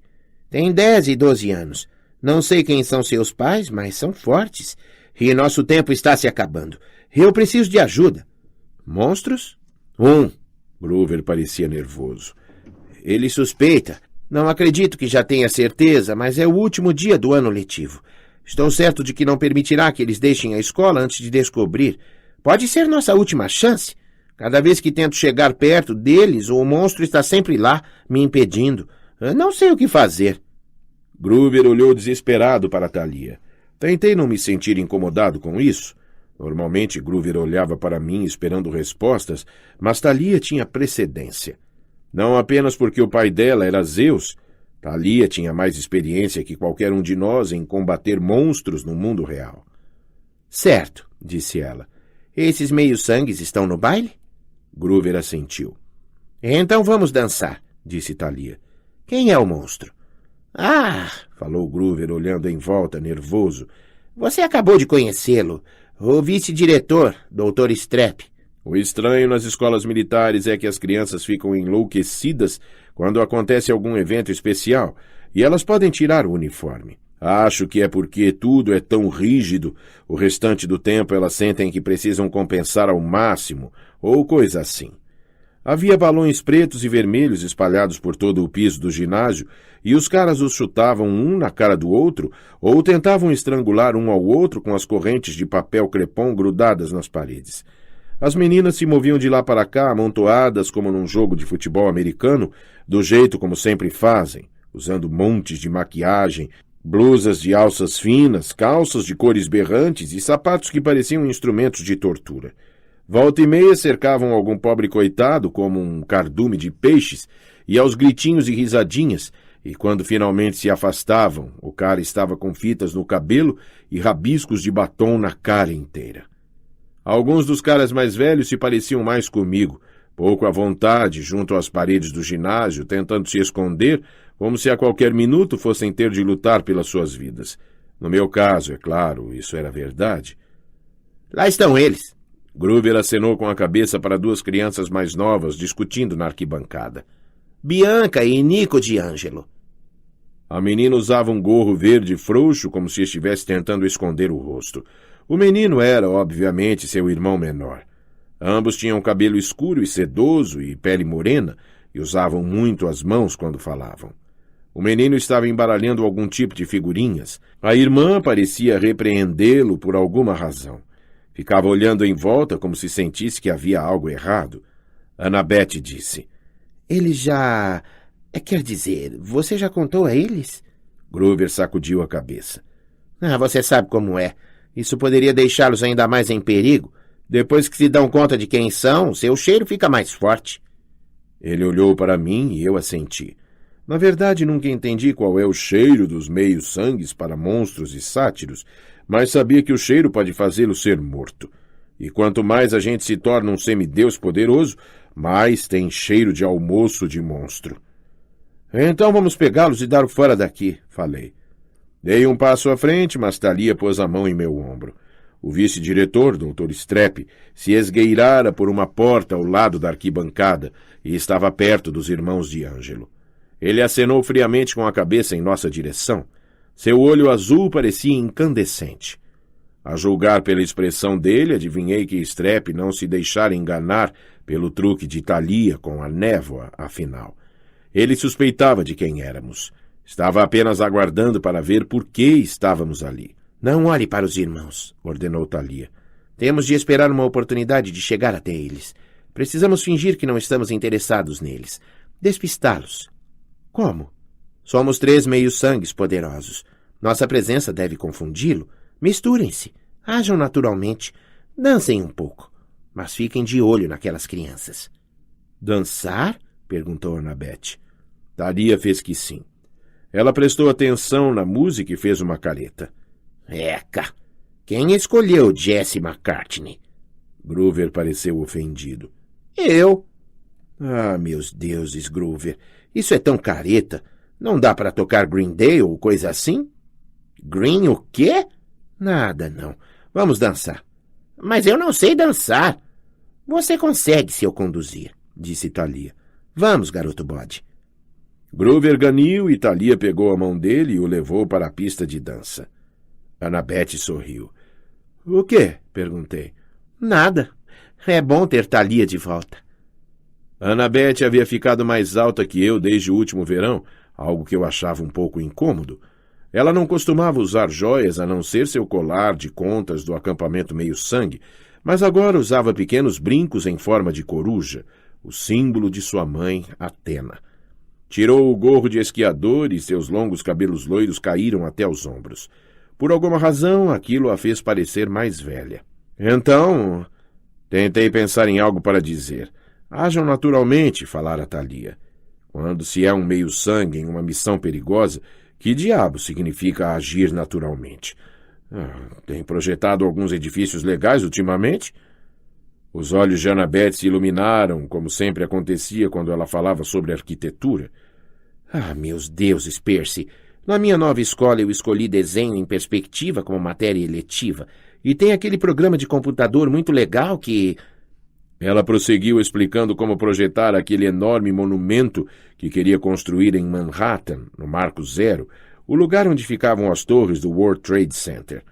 Tem 10 e 12 anos. Não sei quem são seus pais, mas são fortes. E nosso tempo está se acabando. Eu preciso de ajuda. Monstros? 1. Groover parecia nervoso. Ele suspeita. Não acredito que já tenha certeza, mas é o último dia do ano letivo. Estou certo de que não permitirá que eles deixem a escola antes de descobrir. Pode ser nossa última chance. Cada vez que tento chegar perto deles, o monstro está sempre lá, me impedindo. Eu não sei o que fazer. Groover olhou desesperado para Thalia. Tentei não me sentir incomodado com isso. Normalmente, Groover olhava para mim esperando respostas, mas Thalia tinha precedência. Não apenas porque o pai dela era Zeus, Thalia tinha mais experiência que qualquer um de nós em combater monstros no mundo real. Certo, disse ela. Esses meios-sangues estão no baile? Groover assentiu. Então vamos dançar, disse Thalia. Quem é o monstro? Ah, falou Groover olhando em volta, nervoso. Você acabou de conhecê-lo. O vice-diretor, Dr. Strep. O estranho nas escolas militares é que as crianças ficam enlouquecidas quando acontece algum evento especial e elas podem tirar o uniforme. Acho que é porque tudo é tão rígido, o restante do tempo elas sentem que precisam compensar ao máximo, ou coisa assim. Havia balões pretos e vermelhos espalhados por todo o piso do ginásio e os caras os chutavam um na cara do outro ou tentavam estrangular um ao outro com as correntes de papel crepom grudadas nas paredes. As meninas se moviam de lá para cá, amontoadas como num jogo de futebol americano, do jeito como sempre fazem, usando montes de maquiagem, blusas de alças finas, calças de cores berrantes e sapatos que pareciam instrumentos de tortura. Volta e meia cercavam algum pobre coitado como um cardume de peixes e aos gritinhos e risadinhas, e quando finalmente se afastavam, o cara estava com fitas no cabelo e rabiscos de batom na cara inteira. Alguns dos caras mais velhos se pareciam mais comigo, pouco à vontade, junto às paredes do ginásio, tentando se esconder, como se a qualquer minuto fossem ter de lutar pelas suas vidas. No meu caso, é claro, isso era verdade. Lá estão eles. Groover acenou com a cabeça para 2 crianças mais novas discutindo na arquibancada. Bianca e Nico D'Angelo. A menina usava um gorro verde frouxo como se estivesse tentando esconder o rosto. O menino era, obviamente, seu irmão menor. Ambos tinham cabelo escuro e sedoso e pele morena e usavam muito as mãos quando falavam. O menino estava embaralhando algum tipo de figurinhas. A irmã parecia repreendê-lo por alguma razão. Ficava olhando em volta como se sentisse que havia algo errado. Annabeth disse. Eles já... Quer dizer, você já contou a eles? Groover sacudiu a cabeça. Você sabe como é. Isso poderia deixá-los ainda mais em perigo. Depois que se dão conta de quem são, seu cheiro fica mais forte. Ele olhou para mim e eu assenti. Na verdade, nunca entendi qual é o cheiro dos meios-sangues para monstros e sátiros, mas sabia que o cheiro pode fazê-lo ser morto. E quanto mais a gente se torna um semideus poderoso, mais tem cheiro de almoço de monstro. Então vamos pegá-los e dar o fora daqui, falei. Dei um passo à frente, mas Thalia pôs a mão em meu ombro. O vice-diretor, Dr. Strep, se esgueirara por uma porta ao lado da arquibancada e estava perto dos irmãos D'Angelo. Ele acenou friamente com a cabeça em nossa direção. Seu olho azul parecia incandescente. A julgar pela expressão dele, adivinhei que Strep não se deixara enganar pelo truque de Thalia com a névoa, afinal. Ele suspeitava de quem éramos. Estava apenas aguardando para ver por que estávamos ali. Não olhe para os irmãos, ordenou Thalia. Temos de esperar uma oportunidade de chegar até eles. Precisamos fingir que não estamos interessados neles. Despistá-los. Como? Somos 3 meios-sangues poderosos. Nossa presença deve confundi-lo. Misturem-se. Ajam naturalmente. Dancem um pouco. Mas fiquem de olho naquelas crianças. Dançar? Perguntou Annabeth. Thalia fez que sim. Ela prestou atenção na música e fez uma careta. Eca! Quem escolheu Jesse McCartney? Groover pareceu ofendido. Eu. Ah, meus deuses, Groover. Isso é tão careta. Não dá para tocar Green Day ou coisa assim? Green o quê? Nada, não. Vamos dançar. Mas eu não sei dançar. Você consegue se eu conduzir, disse Thalia. Vamos, garoto bode. Groover ganiu e Thalia pegou a mão dele e o levou para a pista de dança. Annabeth sorriu. O quê? Perguntei. Nada. É bom ter Thalia de volta. Annabeth havia ficado mais alta que eu desde o último verão, algo que eu achava um pouco incômodo. Ela não costumava usar joias a não ser seu colar de contas do acampamento meio-sangue, mas agora usava pequenos brincos em forma de coruja, o símbolo de sua mãe, Athena. Tirou o gorro de esquiador e seus longos cabelos loiros caíram até os ombros. Por alguma razão, aquilo a fez parecer mais velha. Então, tentei pensar em algo para dizer. Ajam naturalmente, falara Thalia. Quando se é um meio-sangue em uma missão perigosa, que diabo significa agir naturalmente? Tem projetado alguns edifícios legais ultimamente? Os olhos de Annabeth se iluminaram, como sempre acontecia quando ela falava sobre arquitetura. Ah, meus deuses, Percy! Na minha nova escola eu escolhi desenho em perspectiva como matéria eletiva, e tem aquele programa de computador muito legal que... Ela prosseguiu explicando como projetar aquele enorme monumento que queria construir em Manhattan, no Marco Zero, o lugar onde ficavam as torres do World Trade Center.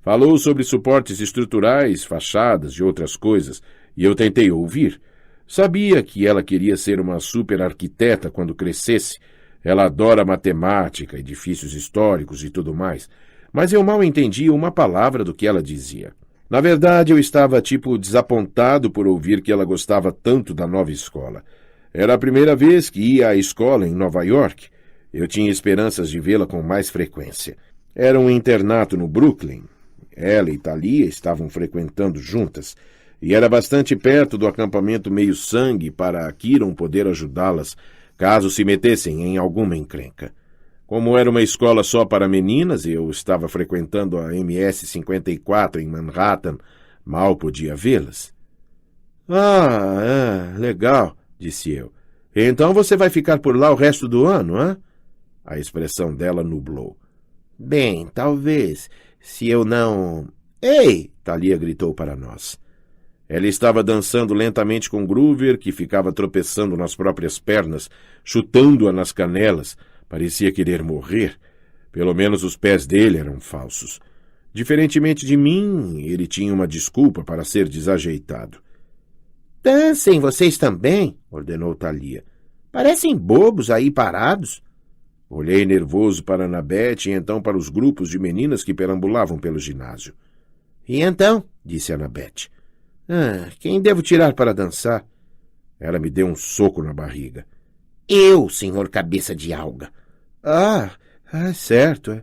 Falou sobre suportes estruturais, fachadas e outras coisas, e eu tentei ouvir. Sabia que ela queria ser uma super-arquiteta quando crescesse. Ela adora matemática, edifícios históricos e tudo mais, mas eu mal entendia uma palavra do que ela dizia. Na verdade, eu estava desapontado por ouvir que ela gostava tanto da nova escola. Era a primeira vez que ia à escola em Nova York. Eu tinha esperanças de vê-la com mais frequência. Era um internato no Brooklyn. Ela e Thalia estavam frequentando juntas, e era bastante perto do acampamento meio-sangue para Kiron poder ajudá-las, caso se metessem em alguma encrenca. Como era uma escola só para meninas e eu estava frequentando a MS 54 em Manhattan, mal podia vê-las. Legal, disse eu. Então você vai ficar por lá o resto do ano, hã? A expressão dela nublou. Bem, talvez, se eu não... Ei! Thalia gritou para nós. Ela estava dançando lentamente com Groover, que ficava tropeçando nas próprias pernas, chutando-a nas canelas. Parecia querer morrer. Pelo menos os pés dele eram falsos. Diferentemente de mim, ele tinha uma desculpa para ser desajeitado. Dancem vocês também, ordenou Thalia. Parecem bobos aí parados. Olhei nervoso para Annabeth e então para os grupos de meninas que perambulavam pelo ginásio. E então? Disse Annabeth. Quem devo tirar para dançar? Ela me deu um soco na barriga. Eu, senhor cabeça de alga. Certo.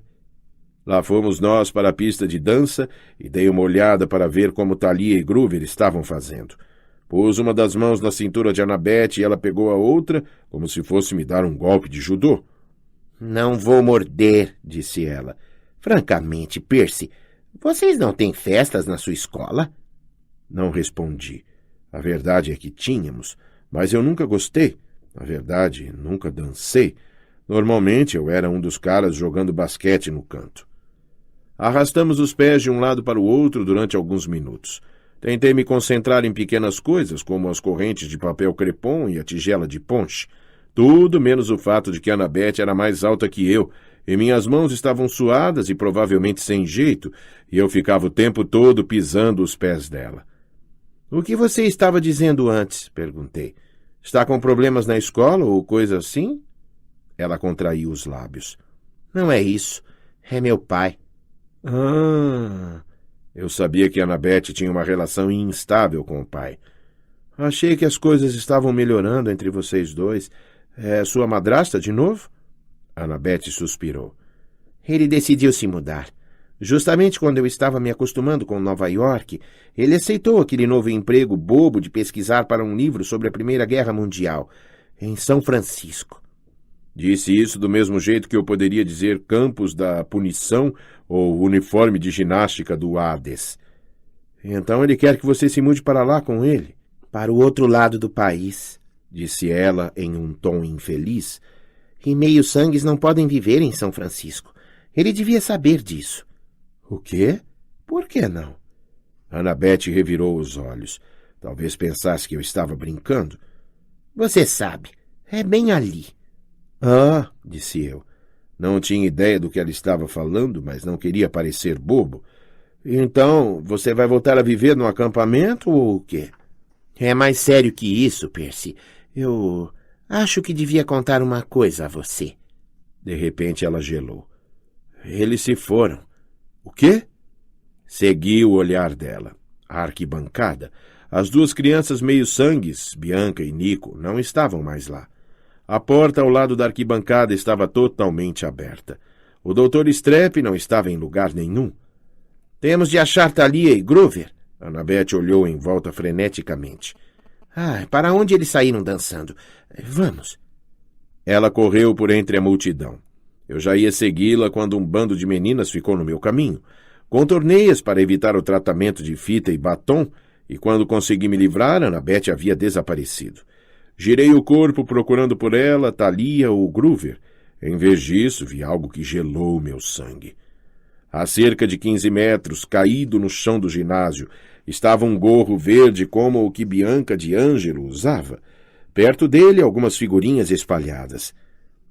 Lá fomos nós para a pista de dança e dei uma olhada para ver como Thalia e Groover estavam fazendo. Pus uma das mãos na cintura de Annabeth e ela pegou a outra, como se fosse me dar um golpe de judô. Não vou morder, disse ela. Francamente, Percy, vocês não têm festas na sua escola? Não respondi. A verdade é que tínhamos, mas eu nunca gostei. Na verdade, nunca dancei. Normalmente eu era um dos caras jogando basquete no canto. Arrastamos os pés de um lado para o outro durante alguns minutos. Tentei me concentrar em pequenas coisas, como as correntes de papel crepom e a tigela de ponche. Tudo menos o fato de que Annabeth era mais alta que eu, e minhas mãos estavam suadas e provavelmente sem jeito, e eu ficava o tempo todo pisando os pés dela. — O que você estava dizendo antes? — perguntei. — Está com problemas na escola ou coisa assim? Ela contraiu os lábios. — Não é isso. É meu pai. — Eu sabia que Annabeth tinha uma relação instável com o pai. Achei que as coisas estavam melhorando entre vocês dois. É sua madrasta de novo? Annabeth suspirou. Ele decidiu se mudar. Justamente quando eu estava me acostumando com Nova York, ele aceitou aquele novo emprego bobo de pesquisar para um livro sobre a Primeira Guerra Mundial, em São Francisco. Disse isso do mesmo jeito que eu poderia dizer Campos da Punição ou uniforme de ginástica do Hades. Então ele quer que você se mude para lá com ele? Para o outro lado do país, disse ela em um tom infeliz. E meio-sangues não podem viver em São Francisco. Ele devia saber disso. O quê? Por que não? Annabeth revirou os olhos. Talvez pensasse que eu estava brincando. Você sabe, é bem ali. Ah, disse eu. Não tinha ideia do que ela estava falando, mas não queria parecer bobo. Então, você vai voltar a viver no acampamento ou o quê? É mais sério que isso, Percy. Eu acho que devia contar uma coisa a você. De repente ela gelou. Eles se foram. O quê? Segui o olhar dela. A arquibancada. As duas crianças meio-sangues, Bianca e Nico, não estavam mais lá. A porta ao lado da arquibancada estava totalmente aberta. O Dr. Strep não estava em lugar nenhum. Temos de achar Thalia e Groover. Annabeth olhou em volta freneticamente. Para onde eles saíram dançando? Vamos. Ela correu por entre a multidão. Eu já ia segui-la quando um bando de meninas ficou no meu caminho. Contornei-as para evitar o tratamento de fita e batom, e quando consegui me livrar, Annabeth havia desaparecido. Girei o corpo procurando por ela, Thalia ou Groover. Em vez disso, vi algo que gelou meu sangue. A cerca de 15 metros, caído no chão do ginásio, estava um gorro verde como o que Bianca de Ângelo usava. Perto dele, algumas figurinhas espalhadas.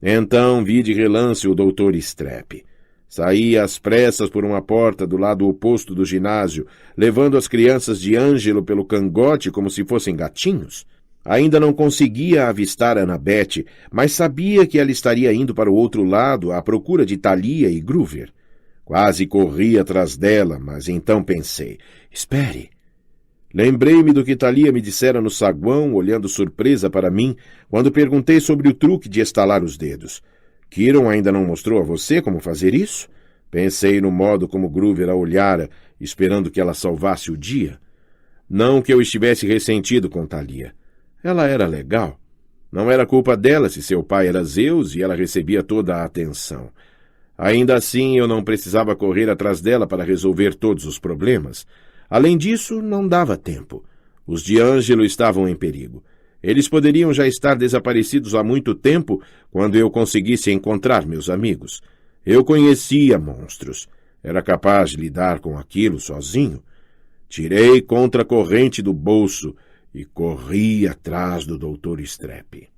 Então vi de relance o Dr. Strep. Saía às pressas por uma porta do lado oposto do ginásio, levando as crianças de Ângelo pelo cangote como se fossem gatinhos. Ainda não conseguia avistar Annabeth, mas sabia que ela estaria indo para o outro lado à procura de Thalia e Groover. Quase corri atrás dela, mas então pensei, espere. Lembrei-me do que Thalia me dissera no saguão, olhando surpresa para mim, quando perguntei sobre o truque de estalar os dedos. Kiron ainda não mostrou a você como fazer isso? Pensei no modo como Groover a olhara, esperando que ela salvasse o dia. Não que eu estivesse ressentido com Thalia. Ela era legal. Não era culpa dela se seu pai era Zeus e ela recebia toda a atenção. Ainda assim, eu não precisava correr atrás dela para resolver todos os problemas. Além disso, não dava tempo. Os de Ângelo estavam em perigo. Eles poderiam já estar desaparecidos há muito tempo quando eu conseguisse encontrar meus amigos. Eu conhecia monstros. Era capaz de lidar com aquilo sozinho. Tirei contra a corrente do bolso e corri atrás do Dr. Strep.